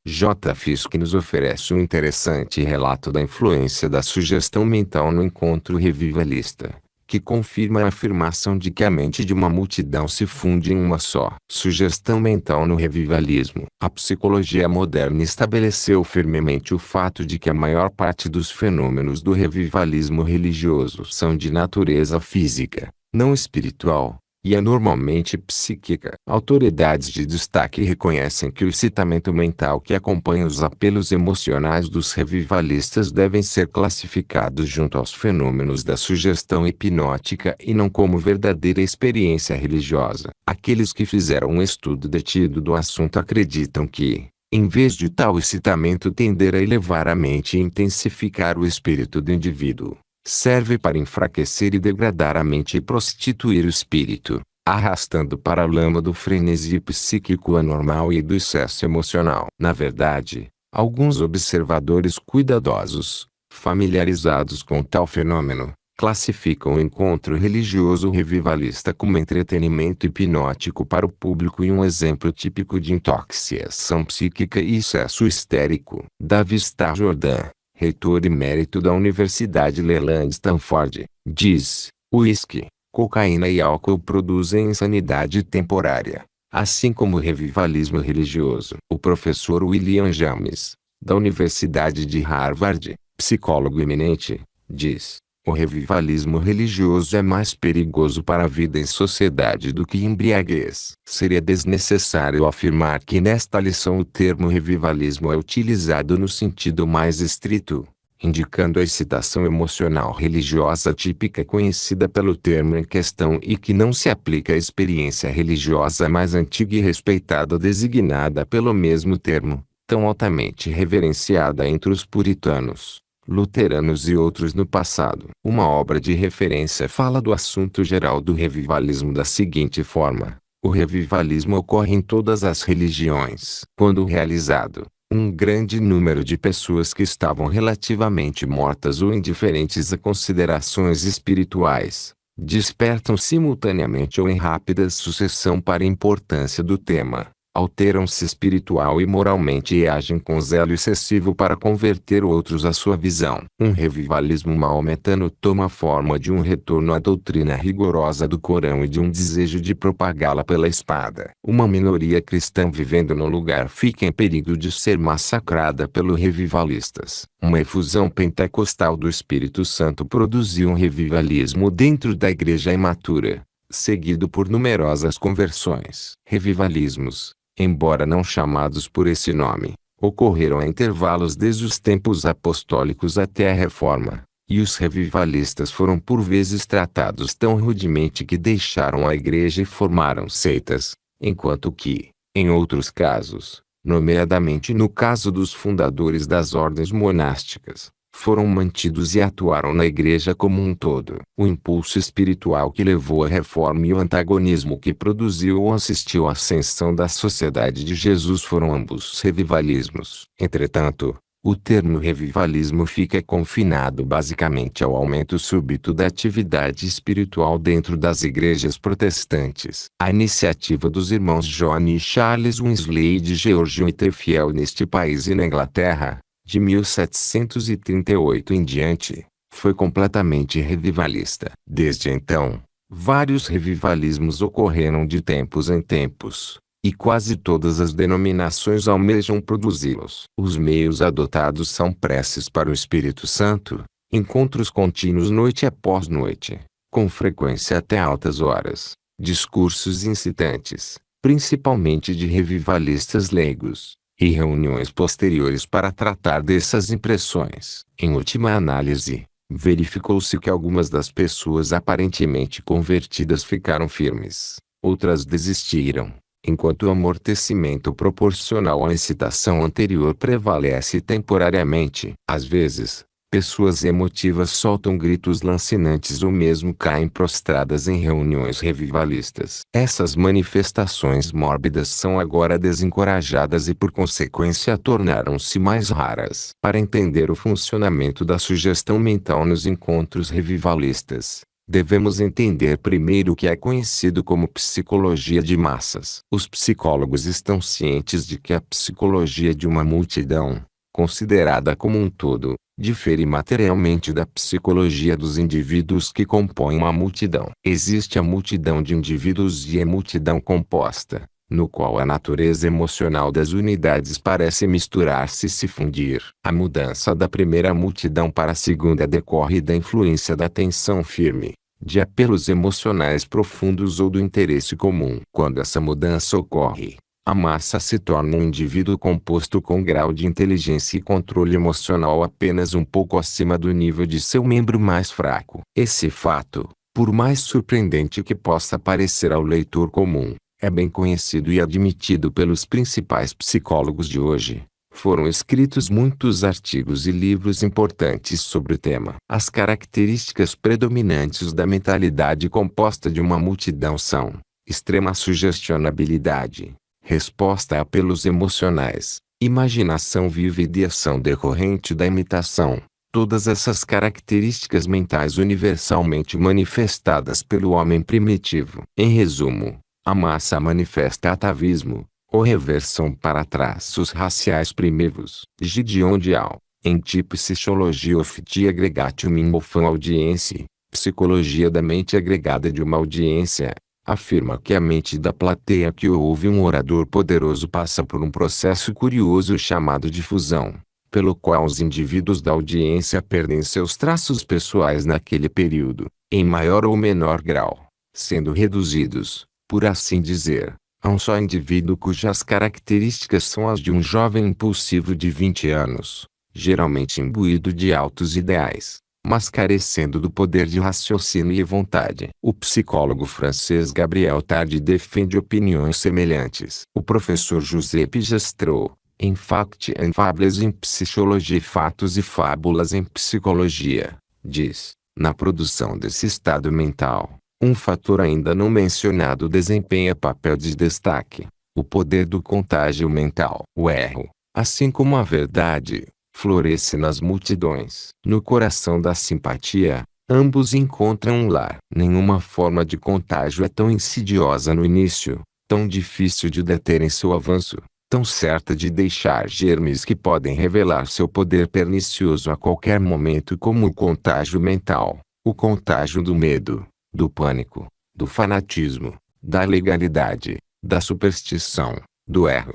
J. Fisk nos oferece um interessante relato da influência da sugestão mental no encontro revivalista, que confirma a afirmação de que a mente de uma multidão se funde em uma só. Sugestão mental no revivalismo. A psicologia moderna estabeleceu firmemente o fato de que a maior parte dos fenômenos do revivalismo religioso são de natureza física, não espiritual, e é normalmente psíquica. Autoridades de destaque reconhecem que o excitamento mental que acompanha os apelos emocionais dos revivalistas devem ser classificados junto aos fenômenos da sugestão hipnótica e não como verdadeira experiência religiosa. Aqueles que fizeram um estudo detido do assunto acreditam que, em vez de tal excitamento tender a elevar a mente e intensificar o espírito do indivíduo, serve para enfraquecer e degradar a mente e prostituir o espírito, arrastando para a lama do frenesi psíquico anormal e do excesso emocional. Na verdade, alguns observadores cuidadosos, familiarizados com tal fenômeno, classificam o encontro religioso revivalista como entretenimento hipnótico para o público e um exemplo típico de intoxicação psíquica e excesso histérico. Davi Starr Jordan, reitor emérito da Universidade Leland Stanford, diz: uísque, cocaína e álcool produzem insanidade temporária, assim como o revivalismo religioso. O professor William James, da Universidade de Harvard, psicólogo eminente, diz: o revivalismo religioso é mais perigoso para a vida em sociedade do que embriaguez. Seria desnecessário afirmar que nesta lição o termo revivalismo é utilizado no sentido mais estrito, indicando a excitação emocional religiosa típica conhecida pelo termo em questão e que não se aplica à experiência religiosa mais antiga e respeitada designada pelo mesmo termo, tão altamente reverenciada entre os puritanos, luteranos e outros no passado. Uma obra de referência fala do assunto geral do revivalismo da seguinte forma: o revivalismo ocorre em todas as religiões. Quando realizado, um grande número de pessoas que estavam relativamente mortas ou indiferentes a considerações espirituais, despertam simultaneamente ou em rápida sucessão para a importância do tema, alteram-se espiritual e moralmente e agem com zelo excessivo para converter outros à sua visão. Um revivalismo maometano toma a forma de um retorno à doutrina rigorosa do Corão e de um desejo de propagá-la pela espada. Uma minoria cristã vivendo no lugar fica em perigo de ser massacrada pelos revivalistas. Uma efusão pentecostal do Espírito Santo produziu um revivalismo dentro da igreja imatura, seguido por numerosas conversões. Revivalismos, embora não chamados por esse nome, ocorreram a intervalos desde os tempos apostólicos até a Reforma, e os revivalistas foram por vezes tratados tão rudemente que deixaram a igreja e formaram seitas, enquanto que, em outros casos, nomeadamente no caso dos fundadores das ordens monásticas, foram mantidos e atuaram na igreja como um todo. O impulso espiritual que levou à reforma e o antagonismo que produziu ou assistiu à ascensão da Sociedade de Jesus foram ambos revivalismos. Entretanto, o termo revivalismo fica confinado basicamente ao aumento súbito da atividade espiritual dentro das igrejas protestantes. A iniciativa dos irmãos John e Charles Wesley de George Whitefield neste país e na Inglaterra, de 1738 em diante, foi completamente revivalista. Desde então, Vários revivalismos ocorreram de tempos em tempos, e quase todas as denominações almejam produzi-los. Os meios adotados são preces para o Espírito Santo, encontros contínuos noite após noite, com frequência até altas horas, discursos incitantes, principalmente de revivalistas leigos, e reuniões posteriores para tratar dessas impressões. Em última análise, verificou-se que algumas das pessoas aparentemente convertidas ficaram firmes, outras desistiram, enquanto o amortecimento proporcional à incitação anterior prevalece temporariamente. Às vezes, pessoas emotivas soltam gritos lancinantes ou mesmo caem prostradas em reuniões revivalistas. Essas manifestações mórbidas são agora desencorajadas e por consequência tornaram-se mais raras. Para entender o funcionamento da sugestão mental nos encontros revivalistas, devemos entender primeiro o que é conhecido como psicologia de massas. Os psicólogos estão cientes de que a psicologia de uma multidão, considerada como um todo, difere materialmente da psicologia dos indivíduos que compõem uma multidão. Existe a multidão de indivíduos e a multidão composta, no qual a natureza emocional das unidades parece misturar-se e se fundir. A mudança da primeira multidão para a segunda decorre da influência da tensão firme, de apelos emocionais profundos ou do interesse comum. Quando essa mudança ocorre, a massa se torna um indivíduo composto com grau de inteligência e controle emocional apenas um pouco acima do nível de seu membro mais fraco. Esse fato, por mais surpreendente que possa parecer ao leitor comum, é bem conhecido e admitido pelos principais psicólogos de hoje. Foram escritos muitos artigos e livros importantes sobre o tema. As características predominantes da mentalidade composta de uma multidão são: extrema sugestionabilidade, resposta a apelos emocionais, imaginação viva e ideação decorrente da imitação. Todas essas características mentais universalmente manifestadas pelo homem primitivo. Em resumo, a massa manifesta atavismo, ou reversão para traços raciais primitivos. Gideon Dial, em Psychology of the Aggregation of an Audience, Psicologia da Mente Agregada de uma Audiência, afirma que a mente da plateia que ouve um orador poderoso passa por um processo curioso chamado difusão, pelo qual os indivíduos da audiência perdem seus traços pessoais naquele período, em maior ou menor grau, sendo reduzidos, por assim dizer, a um só indivíduo cujas características são as de um jovem impulsivo de 20 anos, geralmente imbuído de altos ideais, mas carecendo do poder de raciocínio e vontade. O psicólogo francês Gabriel Tardy defende opiniões semelhantes. O professor Giuseppe Jastrow, em Facts and Fables in Psychology, Fatos e Fábulas em Psicologia, diz: na produção desse estado mental, um fator ainda não mencionado desempenha papel de destaque: o poder do contágio mental. O erro, assim como a verdade, floresce nas multidões. No coração da simpatia, ambos encontram um lar. Nenhuma forma de contágio é tão insidiosa no início, tão difícil de deter em seu avanço, tão certa de deixar germes que podem revelar seu poder pernicioso a qualquer momento como o contágio mental, o contágio do medo, do pânico, do fanatismo, da legalidade, da superstição, do erro.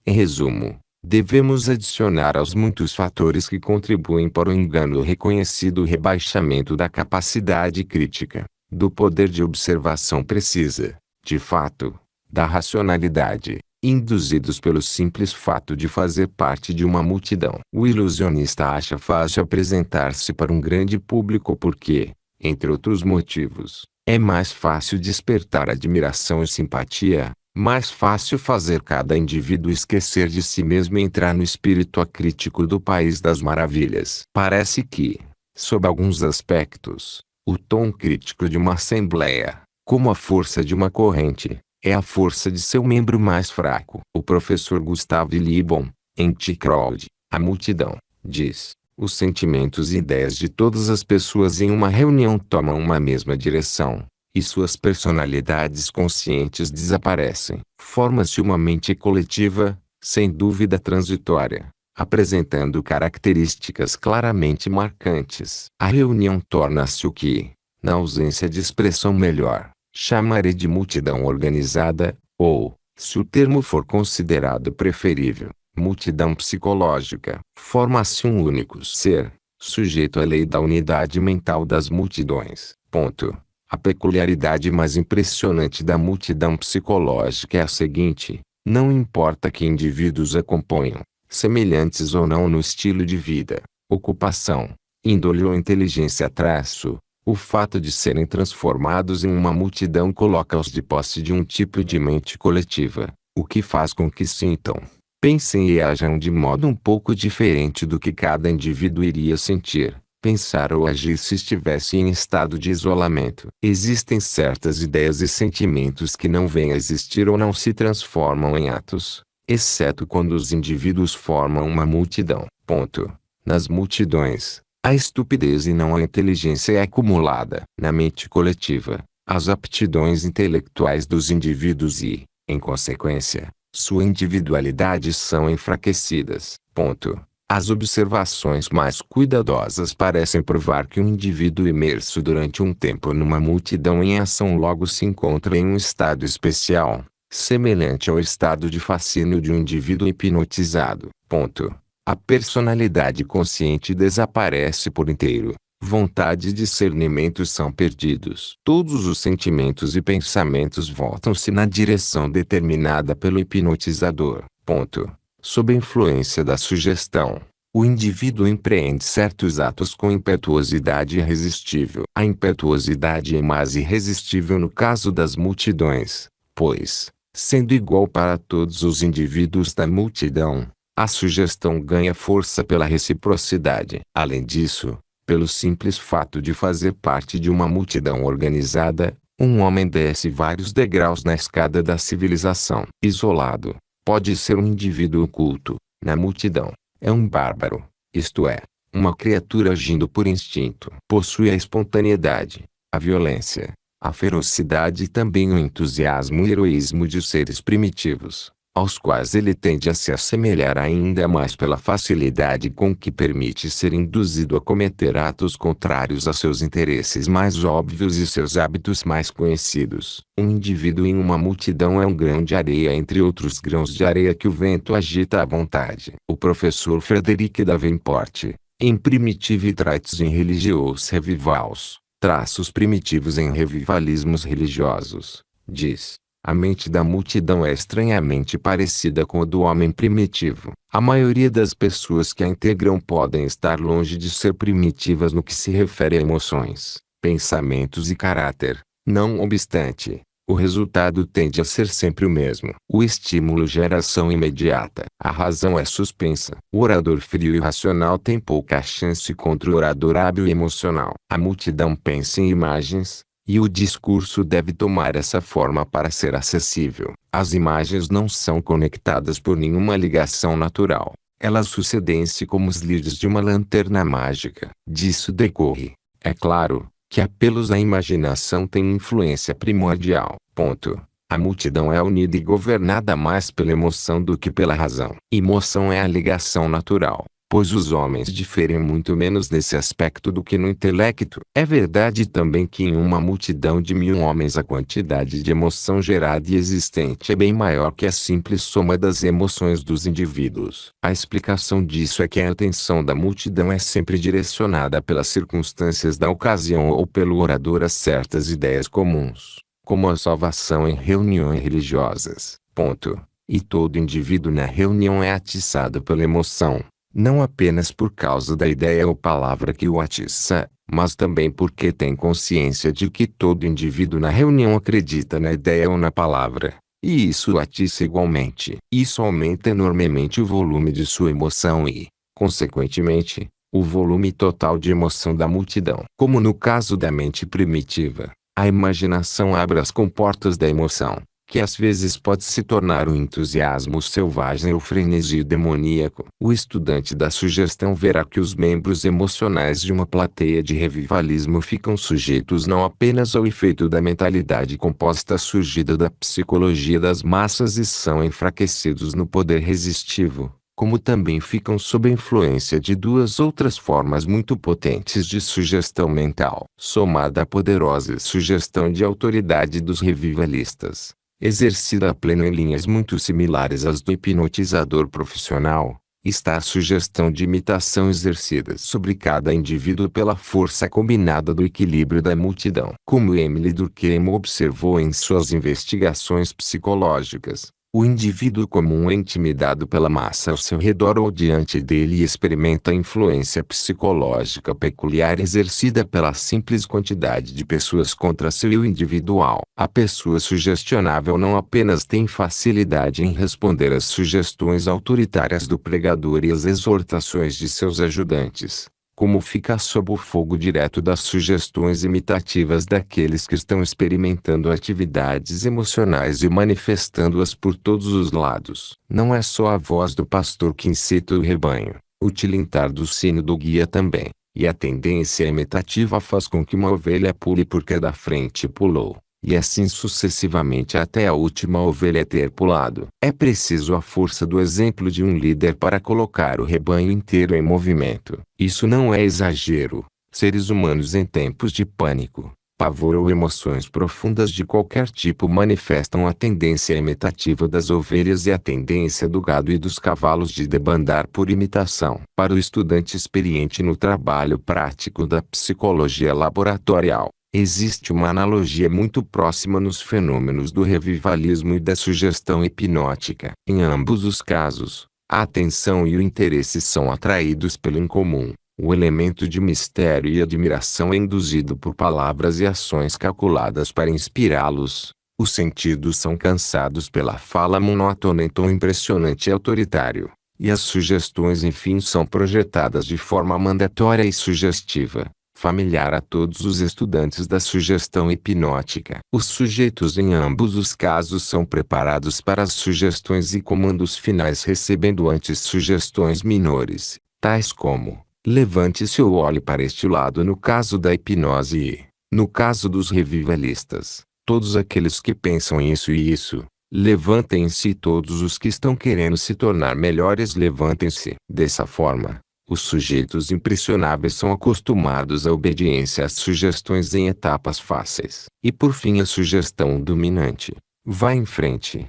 Em resumo, devemos adicionar aos muitos fatores que contribuem para o engano reconhecido o rebaixamento da capacidade crítica, do poder de observação precisa, de fato, da racionalidade, induzidos pelo simples fato de fazer parte de uma multidão. O ilusionista acha fácil apresentar-se para um grande público porque, entre outros motivos, é mais fácil despertar admiração e simpatia, mais fácil fazer cada indivíduo esquecer de si mesmo e entrar no espírito acrítico do País das Maravilhas. Parece que, sob alguns aspectos, o tom crítico de uma assembleia, como a força de uma corrente, é a força de seu membro mais fraco. O professor Gustave Le Bon, em The Crowd, a multidão, diz: os sentimentos e ideias de todas as pessoas em uma reunião tomam uma mesma direção, e suas personalidades conscientes desaparecem. Forma-se uma mente coletiva, sem dúvida transitória, apresentando características claramente marcantes. A reunião torna-se o que, Na ausência de expressão melhor, chamarei de multidão organizada, ou, se o termo for considerado preferível, multidão psicológica. Forma-se um único ser, sujeito à lei da unidade mental das multidões. Ponto. A peculiaridade mais impressionante da multidão psicológica é a seguinte: não importa que indivíduos a componham, semelhantes ou não no estilo de vida, ocupação, índole ou inteligência traço, o fato de serem transformados em uma multidão coloca-os de posse de um tipo de mente coletiva, o que faz com que sintam, pensem e ajam de modo um pouco diferente do que cada indivíduo iria sentir, pensar ou agir se estivesse em estado de isolamento. Existem certas ideias e sentimentos que não vêm a existir ou não se transformam em atos, exceto quando os indivíduos formam uma multidão. Ponto. Nas multidões, a estupidez e não a inteligência é acumulada. Na mente coletiva, as aptidões intelectuais dos indivíduos e, em consequência, sua individualidade são enfraquecidas. Ponto. As observações mais cuidadosas parecem provar que um indivíduo imerso durante um tempo numa multidão em ação logo se encontra em um estado especial, semelhante ao estado de fascínio de um indivíduo hipnotizado. Ponto. A personalidade consciente desaparece por inteiro. Vontade e discernimento são perdidos. Todos os sentimentos e pensamentos voltam-se na direção determinada pelo hipnotizador. Ponto. Sob a influência da sugestão, o indivíduo empreende certos atos com impetuosidade irresistível. A impetuosidade é mais irresistível no caso das multidões, pois, sendo igual para todos os indivíduos da multidão, a sugestão ganha força pela reciprocidade. Além disso, pelo simples fato de fazer parte de uma multidão organizada, um homem desce vários degraus na escada da civilização. Isolado, pode ser um indivíduo oculto. Na multidão, é um bárbaro, isto é, uma criatura agindo por instinto. Possui a espontaneidade, a violência, a ferocidade e também o entusiasmo e heroísmo de seres primitivos, aos quais ele tende a se assemelhar ainda mais pela facilidade com que permite ser induzido a cometer atos contrários a seus interesses mais óbvios e seus hábitos mais conhecidos. Um indivíduo em uma multidão é um grão de areia entre outros grãos de areia que o vento agita à vontade. O professor Frederic Davenport, em Primitive Traits in Religious Revivals, traços primitivos em revivalismos religiosos, diz: a mente da multidão é estranhamente parecida com a do homem primitivo. A maioria das pessoas que a integram podem estar longe de ser primitivas no que se refere a emoções, pensamentos e caráter. Não obstante, o resultado tende a ser sempre o mesmo. O estímulo gera ação imediata. A razão é suspensa. O orador frio e racional tem pouca chance contra o orador hábil e emocional. A multidão pensa em imagens, e o discurso deve tomar essa forma para ser acessível. As imagens não são conectadas por nenhuma ligação natural. Elas sucedem-se como os lírios de uma lanterna mágica. Disso decorre, é claro, que apelos à imaginação têm influência primordial. Ponto. A multidão é unida e governada mais pela emoção do que pela razão. Emoção é a ligação natural, pois os homens diferem muito menos nesse aspecto do que no intelecto. É verdade também que em uma multidão de 1000 homens a quantidade de emoção gerada e existente é bem maior que a simples soma das emoções dos indivíduos. A explicação disso é que a atenção da multidão é sempre direcionada pelas circunstâncias da ocasião ou pelo orador a certas ideias comuns, como a salvação em reuniões religiosas. Ponto. E todo indivíduo na reunião é atiçado pela emoção, não apenas por causa da ideia ou palavra que o atiça, mas também porque tem consciência de que todo indivíduo na reunião acredita na ideia ou na palavra, e isso o atiça igualmente. Isso aumenta enormemente o volume de sua emoção e, consequentemente, o volume total de emoção da multidão. Como no caso da mente primitiva, a imaginação abre as comportas da emoção, que às vezes pode se tornar um entusiasmo selvagem ou frenesi demoníaco. O estudante da sugestão verá que os membros emocionais de uma plateia de revivalismo ficam sujeitos não apenas ao efeito da mentalidade composta surgida da psicologia das massas e são enfraquecidos no poder resistivo, como também ficam sob a influência de duas outras formas muito potentes de sugestão mental, somada à poderosa sugestão de autoridade dos revivalistas, exercida a pleno em linhas muito similares às do hipnotizador profissional. Está a sugestão de imitação exercida sobre cada indivíduo pela força combinada do equilíbrio da multidão. Como Emile Durkheim observou em suas investigações psicológicas, o indivíduo comum é intimidado pela massa ao seu redor ou diante dele e experimenta a influência psicológica peculiar exercida pela simples quantidade de pessoas contra seu eu individual. A pessoa sugestionável não apenas tem facilidade em responder às sugestões autoritárias do pregador e às exortações de seus ajudantes, como fica sob o fogo direto das sugestões imitativas daqueles que estão experimentando atividades emocionais e manifestando-as por todos os lados. Não é só a voz do pastor que incita o rebanho, o tilintar do sino do guia também, e a tendência imitativa faz com que uma ovelha pule porque a da frente pulou, e assim sucessivamente até a última ovelha ter pulado. É preciso a força do exemplo de um líder para colocar o rebanho inteiro em movimento. Isso não é exagero. Seres humanos em tempos de pânico, pavor ou emoções profundas de qualquer tipo manifestam a tendência imitativa das ovelhas e a tendência do gado e dos cavalos de debandar por imitação. Para o estudante experiente no trabalho prático da psicologia laboratorial, existe uma analogia muito próxima nos fenômenos do revivalismo e da sugestão hipnótica. Em ambos os casos, a atenção e o interesse são atraídos pelo incomum. O elemento de mistério e admiração é induzido por palavras e ações calculadas para inspirá-los. Os sentidos são cansados pela fala monótona em tom impressionante e autoritário, e as sugestões enfim são projetadas de forma mandatória e sugestiva, familiar a todos os estudantes da sugestão hipnótica. Os sujeitos em ambos os casos são preparados para as sugestões e comandos finais recebendo antes sugestões menores, tais como: levante-se ou olhe para este lado no caso da hipnose e, no caso dos revivalistas, todos aqueles que pensam isso e isso, levantem-se e todos os que estão querendo se tornar melhores levantem-se. Dessa forma, os sujeitos impressionáveis são acostumados à obediência às sugestões em etapas fáceis. E por fim a sugestão dominante: vá em frente,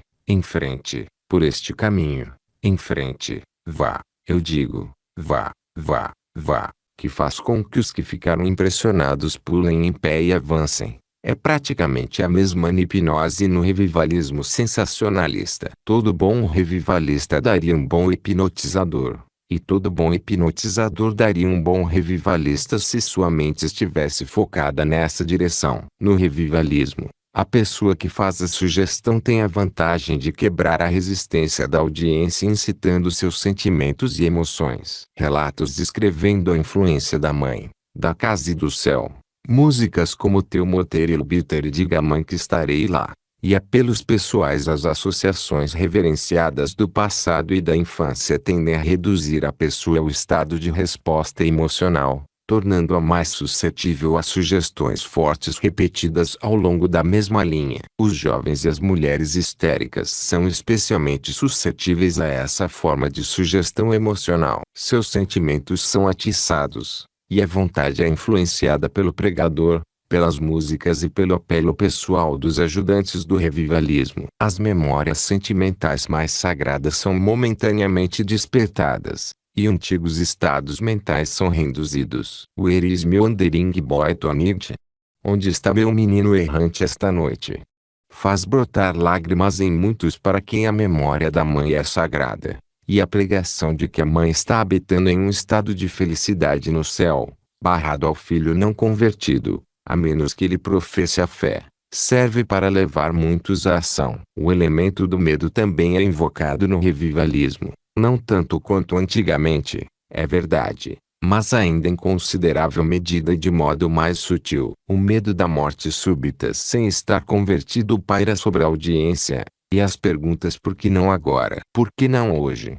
por este caminho, em frente, vá, eu digo, vá, que faz com que os que ficaram impressionados pulem em pé e avancem. É praticamente a mesma hipnose no revivalismo sensacionalista. Todo bom revivalista daria um bom hipnotizador. E todo bom hipnotizador daria um bom revivalista se sua mente estivesse focada nessa direção. No revivalismo, a pessoa que faz a sugestão tem a vantagem de quebrar a resistência da audiência incitando seus sentimentos e emoções. Relatos descrevendo a influência da mãe, da casa e do céu. Músicas como Teu Moter e Bitter e Diga à Mãe que Estarei Lá. E apelos pessoais às associações reverenciadas do passado e da infância tendem a reduzir a pessoa ao estado de resposta emocional, tornando-a mais suscetível a sugestões fortes repetidas ao longo da mesma linha. Os jovens e as mulheres histéricas são especialmente suscetíveis a essa forma de sugestão emocional. Seus sentimentos são atiçados, e a vontade é influenciada pelo pregador, pelas músicas e pelo apelo pessoal dos ajudantes do revivalismo. As memórias sentimentais mais sagradas são momentaneamente despertadas, e antigos estados mentais são reinduzidos. Where is my wandering boy tonight? Onde está meu menino errante esta noite? Faz brotar lágrimas em muitos para quem a memória da mãe é sagrada, e a pregação de que a mãe está habitando em um estado de felicidade no céu, barrado ao filho não convertido, a menos que ele professe a fé, serve para levar muitos à ação. O elemento do medo também é invocado no revivalismo, não tanto quanto antigamente, é verdade, mas ainda em considerável medida e de modo mais sutil. O medo da morte súbita sem estar convertido paira sobre a audiência, e as perguntas por que não agora, por que não hoje,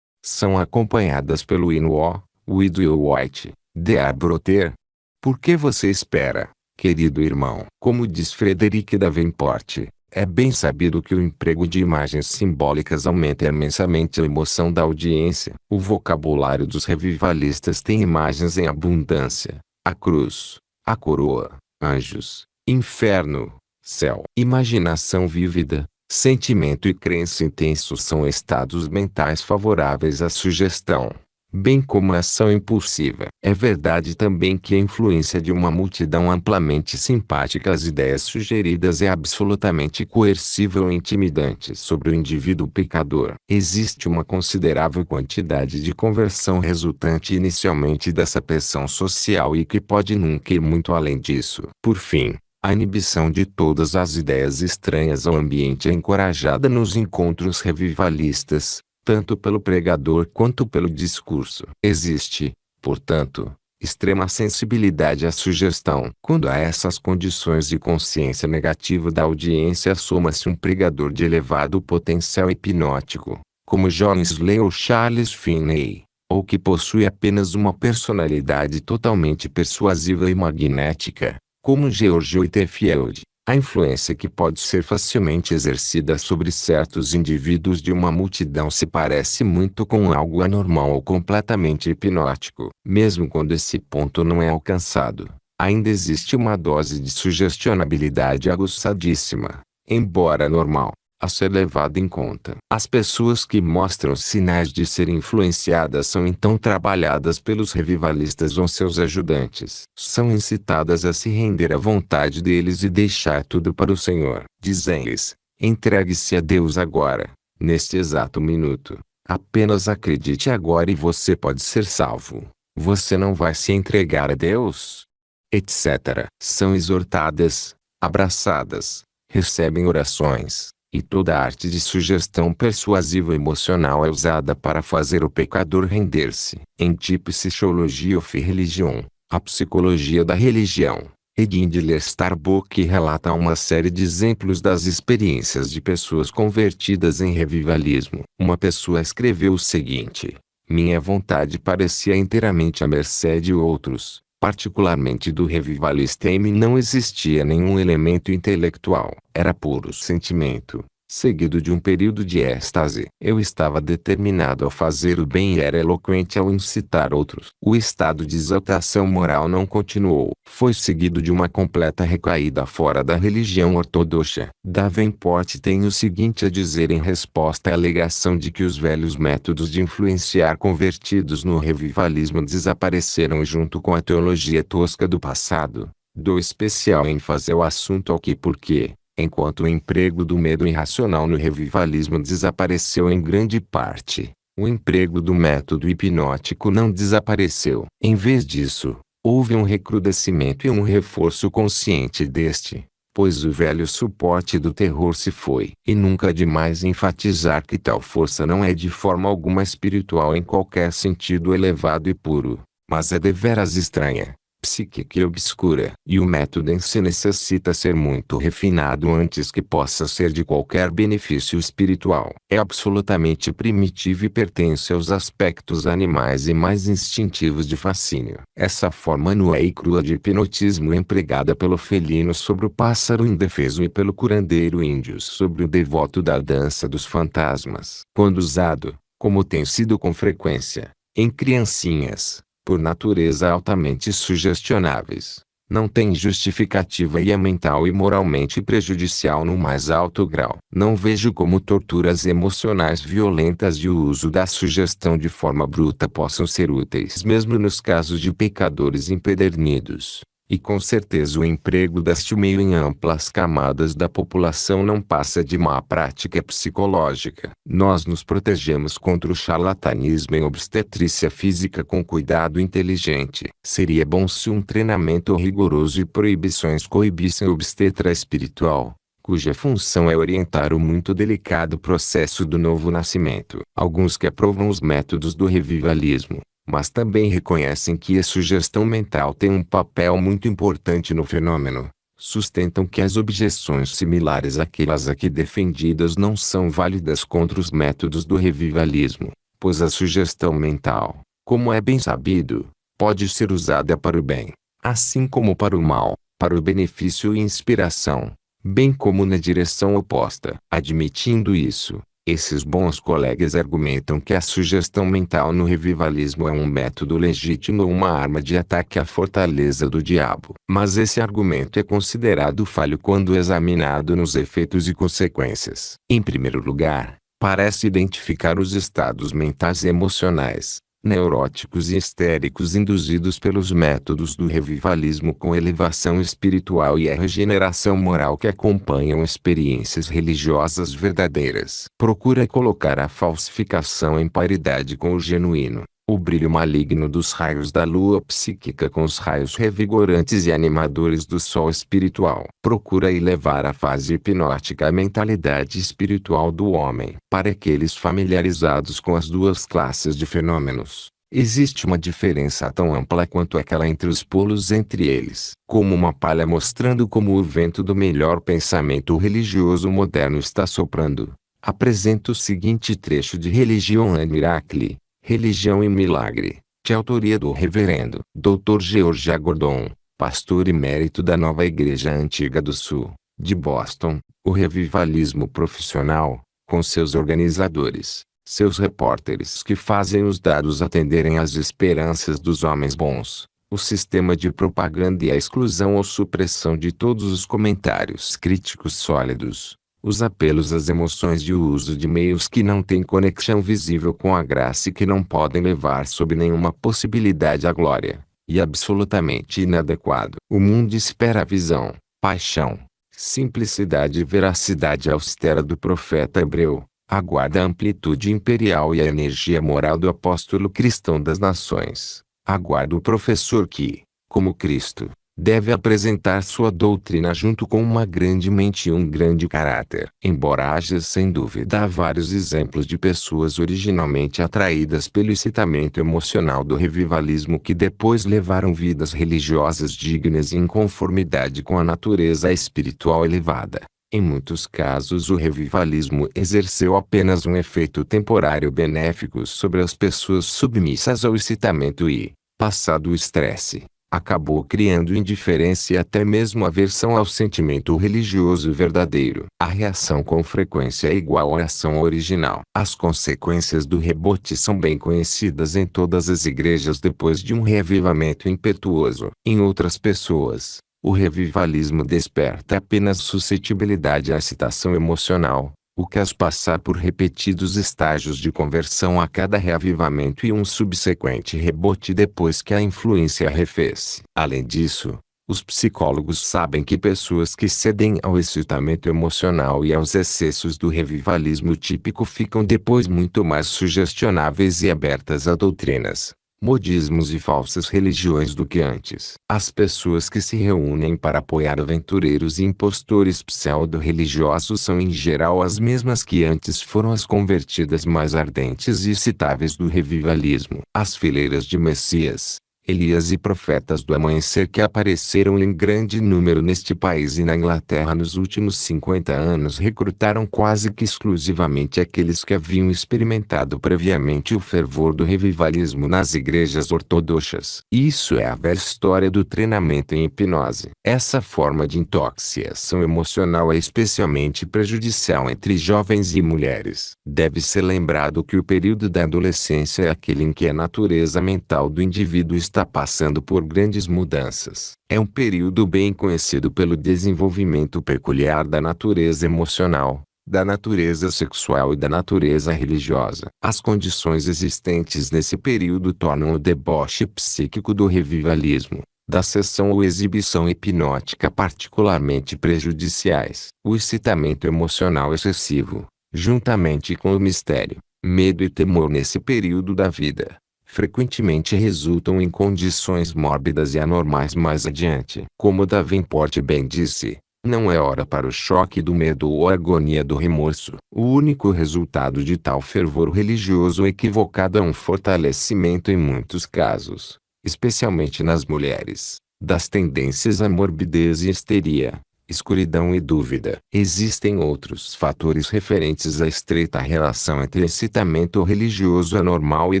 são acompanhadas pelo hino "O, Widow e White, de Arbroath. Por que você espera, querido irmão? Como diz Frederick Davenport, É bem sabido que o emprego de imagens simbólicas aumenta imensamente a emoção da audiência. O vocabulário dos revivalistas tem imagens em abundância: a cruz, a coroa, anjos, inferno, céu. Imaginação vívida, sentimento e crença intenso são estados mentais favoráveis à sugestão, bem como a ação impulsiva. É verdade também que a influência de uma multidão amplamente simpática às ideias sugeridas é absolutamente coercível e intimidante sobre o indivíduo pecador. Existe uma considerável quantidade de conversão resultante inicialmente dessa pressão social e que pode nunca ir muito além disso. Por fim, a inibição de todas as ideias estranhas ao ambiente é encorajada nos encontros revivalistas, tanto pelo pregador quanto pelo discurso. Existe, portanto, extrema sensibilidade à sugestão. Quando a essas condições de consciência negativa da audiência soma-se um pregador de elevado potencial hipnótico, como John Wesley ou Charles Finney, ou que possui apenas uma personalidade totalmente persuasiva e magnética, como George Whitefield, a influência que pode ser facilmente exercida sobre certos indivíduos de uma multidão se parece muito com algo anormal ou completamente hipnótico. Mesmo quando esse ponto não é alcançado, ainda existe uma dose de sugestionabilidade aguçadíssima, embora normal, a ser levada em conta. As pessoas que mostram sinais de serem influenciadas são então trabalhadas pelos revivalistas ou seus ajudantes. São incitadas a se render à vontade deles e deixar tudo para o Senhor. Dizem-lhes: entregue-se a Deus agora, neste exato minuto. Apenas acredite agora e você pode ser salvo. Você não vai se entregar a Deus? Etc. São exortadas, abraçadas, recebem orações. E toda a arte de sugestão persuasiva emocional é usada para fazer o pecador render-se. Em Tipsychology of Religion, a psicologia da religião, Edindler Starbuck relata uma série de exemplos das experiências de pessoas convertidas em revivalismo. Uma pessoa escreveu o seguinte: minha vontade parecia inteiramente à mercê de outros. Particularmente do revivalista, em mim não existia nenhum elemento intelectual. Era puro sentimento, seguido de um período de êxtase. Eu estava determinado a fazer o bem e era eloquente ao incitar outros. O estado de exaltação moral não continuou. Foi seguido de uma completa recaída fora da religião ortodoxa. Davenport tem o seguinte a dizer em resposta à alegação de que os velhos métodos de influenciar convertidos no revivalismo desapareceram junto com a teologia tosca do passado. Dou especial ênfase ao assunto aqui porque, enquanto o emprego do medo irracional no revivalismo desapareceu em grande parte, o emprego do método hipnótico não desapareceu. Em vez disso, houve um recrudescimento e um reforço consciente deste, pois o velho suporte do terror se foi. E nunca é demais enfatizar que tal força não é de forma alguma espiritual em qualquer sentido elevado e puro, mas é deveras estranha, psíquica e obscura. E o método em si necessita ser muito refinado antes que possa ser de qualquer benefício espiritual. É absolutamente primitivo e pertence aos aspectos animais e mais instintivos de fascínio. Essa forma nua e crua de hipnotismo empregada pelo felino sobre o pássaro indefeso e pelo curandeiro índio sobre o devoto da dança dos fantasmas. Quando usado, como tem sido com frequência, em criancinhas, por natureza altamente sugestionáveis, não tem justificativa e é mental e moralmente prejudicial no mais alto grau. Não vejo como torturas emocionais violentas e o uso da sugestão de forma bruta possam ser úteis mesmo nos casos de pecadores empedernidos. E com certeza o emprego deste meio em amplas camadas da população não passa de má prática psicológica. Nós nos protegemos contra o charlatanismo em obstetrícia física com cuidado inteligente. Seria bom se um treinamento rigoroso e proibições coibissem o obstetra espiritual, cuja função é orientar o muito delicado processo do novo nascimento. Alguns que aprovam os métodos do revivalismo, mas também reconhecem que a sugestão mental tem um papel muito importante no fenômeno, sustentam que as objeções similares àquelas aqui defendidas não são válidas contra os métodos do revivalismo, pois a sugestão mental, como é bem sabido, pode ser usada para o bem, assim como para o mal, para o benefício e inspiração, bem como na direção oposta. Admitindo isso, esses bons colegas argumentam que a sugestão mental no revivalismo é um método legítimo ou uma arma de ataque à fortaleza do diabo. Mas esse argumento é considerado falho quando examinado nos efeitos e consequências. Em primeiro lugar, parece identificar os estados mentais e emocionais, neuróticos e histéricos induzidos pelos métodos do revivalismo com elevação espiritual e a regeneração moral que acompanham experiências religiosas verdadeiras. Procura colocar a falsificação em paridade com o genuíno, o brilho maligno dos raios da lua psíquica com os raios revigorantes e animadores do sol espiritual. Procura elevar à fase hipnótica a mentalidade espiritual do homem. Para aqueles familiarizados com as duas classes de fenômenos, existe uma diferença tão ampla quanto aquela entre os polos entre eles. Como uma palha mostrando como o vento do melhor pensamento religioso moderno está soprando, apresenta o seguinte trecho de Religion and Miracle, Religião e Milagre, de autoria do reverendo Dr. George A. Gordon, pastor emérito da Nova Igreja Antiga do Sul, de Boston. O revivalismo profissional, com seus organizadores, seus repórteres que fazem os dados atenderem às esperanças dos homens bons, o sistema de propaganda e a exclusão ou supressão de todos os comentários críticos sólidos, os apelos às emoções e o uso de meios que não têm conexão visível com a graça e que não podem levar sob nenhuma possibilidade à glória, e absolutamente inadequado. O mundo espera a visão, paixão, simplicidade e veracidade austera do profeta hebreu, aguarda a amplitude imperial e a energia moral do apóstolo cristão das nações, aguarda o professor que, como Cristo, deve apresentar sua doutrina junto com uma grande mente e um grande caráter. Embora haja sem dúvida vários exemplos de pessoas originalmente atraídas pelo excitamento emocional do revivalismo que depois levaram vidas religiosas dignas e em conformidade com a natureza espiritual elevada, em muitos casos o revivalismo exerceu apenas um efeito temporário benéfico sobre as pessoas submissas ao excitamento e, passado o estresse, acabou criando indiferença e até mesmo aversão ao sentimento religioso verdadeiro. A reação com frequência é igual à ação original. As consequências do rebote são bem conhecidas em todas as igrejas depois de um reavivamento impetuoso. Em outras pessoas, o revivalismo desperta apenas suscetibilidade à excitação emocional, o que as passar por repetidos estágios de conversão a cada reavivamento e um subsequente rebote depois que a influência arrefece. Além disso, os psicólogos sabem que pessoas que cedem ao excitamento emocional e aos excessos do revivalismo típico ficam depois muito mais sugestionáveis e abertas a doutrinas, modismos e falsas religiões do que antes. As pessoas que se reúnem para apoiar aventureiros e impostores pseudo-religiosos são em geral as mesmas que antes foram as convertidas mais ardentes e excitáveis do revivalismo. As fileiras de Messias, Elias e profetas do amanhecer que apareceram em grande número neste país e na Inglaterra nos últimos 50 anos recrutaram quase que exclusivamente aqueles que haviam experimentado previamente o fervor do revivalismo nas igrejas ortodoxas. Isso é a velha história do treinamento em hipnose. Essa forma de intoxicação emocional é especialmente prejudicial entre jovens e mulheres. Deve ser lembrado que o período da adolescência é aquele em que a natureza mental do indivíduo está passando por grandes mudanças. É um período bem conhecido pelo desenvolvimento peculiar da natureza emocional, da natureza sexual e da natureza religiosa. As condições existentes nesse período tornam o deboche psíquico do revivalismo, da sessão ou exibição hipnótica particularmente prejudiciais. O excitamento emocional excessivo, juntamente com o mistério, medo e temor nesse período da vida, frequentemente resultam em condições mórbidas e anormais mais adiante. Como Davenport bem disse, não é hora para o choque do medo ou a agonia do remorso. O único resultado de tal fervor religioso equivocado é um fortalecimento em muitos casos, especialmente nas mulheres, das tendências à morbidez e histeria, escuridão e dúvida. Existem outros fatores referentes à estreita relação entre excitamento religioso anormal e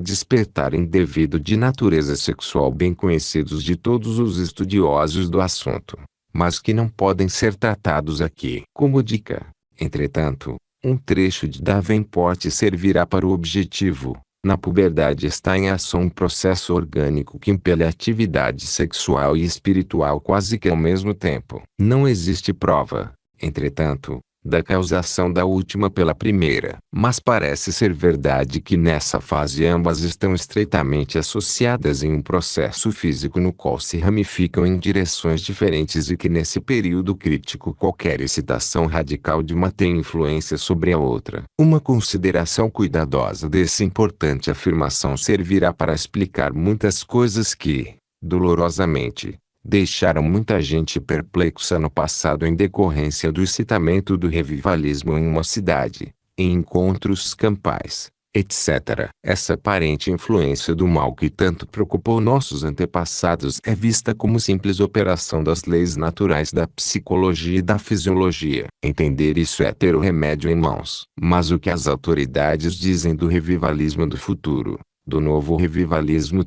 despertar indevido de natureza sexual bem conhecidos de todos os estudiosos do assunto, mas que não podem ser tratados aqui. Como dica, entretanto, um trecho de Davenport servirá para o objetivo. Na puberdade está em ação um processo orgânico que impele a atividade sexual e espiritual quase que ao mesmo tempo. Não existe prova, entretanto, da causação da última pela primeira. Mas parece ser verdade que nessa fase ambas estão estreitamente associadas em um processo físico no qual se ramificam em direções diferentes e que nesse período crítico qualquer excitação radical de uma tem influência sobre a outra. Uma consideração cuidadosa dessa importante afirmação servirá para explicar muitas coisas que, dolorosamente, deixaram muita gente perplexa no passado em decorrência do excitamento do revivalismo em uma cidade, em encontros campais, etc. Essa aparente influência do mal que tanto preocupou nossos antepassados é vista como simples operação das leis naturais da psicologia e da fisiologia. Entender isso é ter o remédio em mãos. Mas o que as autoridades dizem do revivalismo do futuro, do novo revivalismo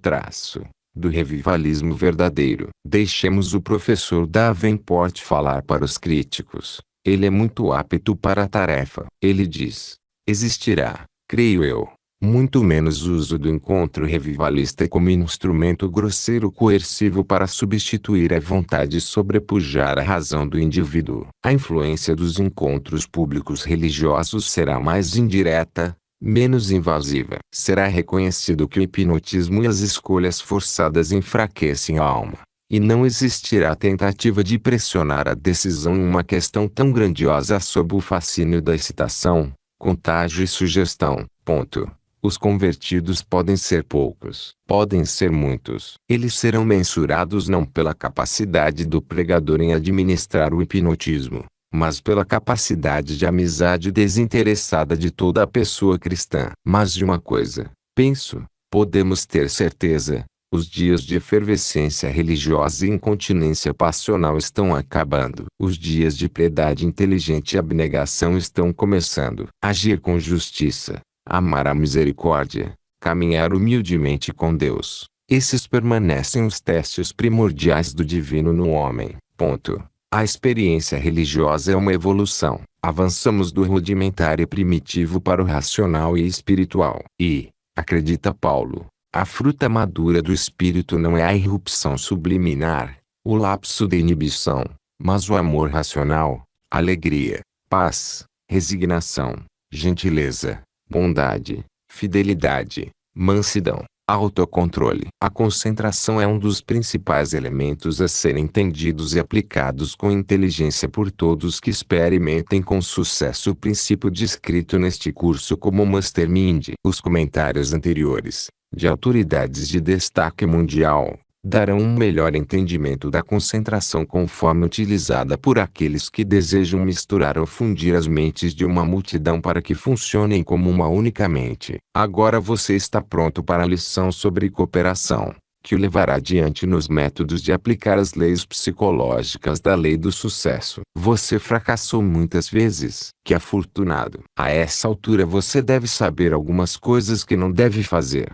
do revivalismo verdadeiro? Deixemos o professor Davenport falar para os críticos. Ele é muito apto para a tarefa. Ele diz: existirá, creio eu, muito menos uso do encontro revivalista como instrumento grosseiro coercivo para substituir a vontade e sobrepujar a razão do indivíduo. A influência dos encontros públicos religiosos será mais indireta, menos invasiva. Será reconhecido que o hipnotismo e as escolhas forçadas enfraquecem a alma, e não existirá tentativa de pressionar a decisão em uma questão tão grandiosa sob o fascínio da excitação, contágio e sugestão. Os convertidos podem ser poucos, podem ser muitos. Eles serão mensurados não pela capacidade do pregador em administrar o hipnotismo, mas pela capacidade de amizade desinteressada de toda a pessoa cristã. Mas de uma coisa, penso, podemos ter certeza: os dias de efervescência religiosa e incontinência passional estão acabando. Os dias de piedade inteligente e abnegação estão começando. Agir com justiça, amar a misericórdia, caminhar humildemente com Deus. Esses permanecem os testes primordiais do divino no homem. A experiência religiosa é uma evolução. Avançamos do rudimentar e primitivo para o racional e espiritual. E, acredita Paulo, a fruta madura do espírito não é a irrupção subliminar, o lapso de inibição, mas o amor racional, alegria, paz, resignação, gentileza, bondade, fidelidade, mansidão, autocontrole. A concentração é um dos principais elementos a serem entendidos e aplicados com inteligência por todos que experimentem com sucesso o princípio descrito neste curso como Mastermind. Os comentários anteriores, de autoridades de destaque mundial, darão um melhor entendimento da concentração conforme utilizada por aqueles que desejam misturar ou fundir as mentes de uma multidão para que funcionem como uma única mente. Agora você está pronto para a lição sobre cooperação, que o levará adiante nos métodos de aplicar as leis psicológicas da lei do sucesso. Você fracassou muitas vezes. Que afortunado! A essa altura você deve saber algumas coisas que não deve fazer.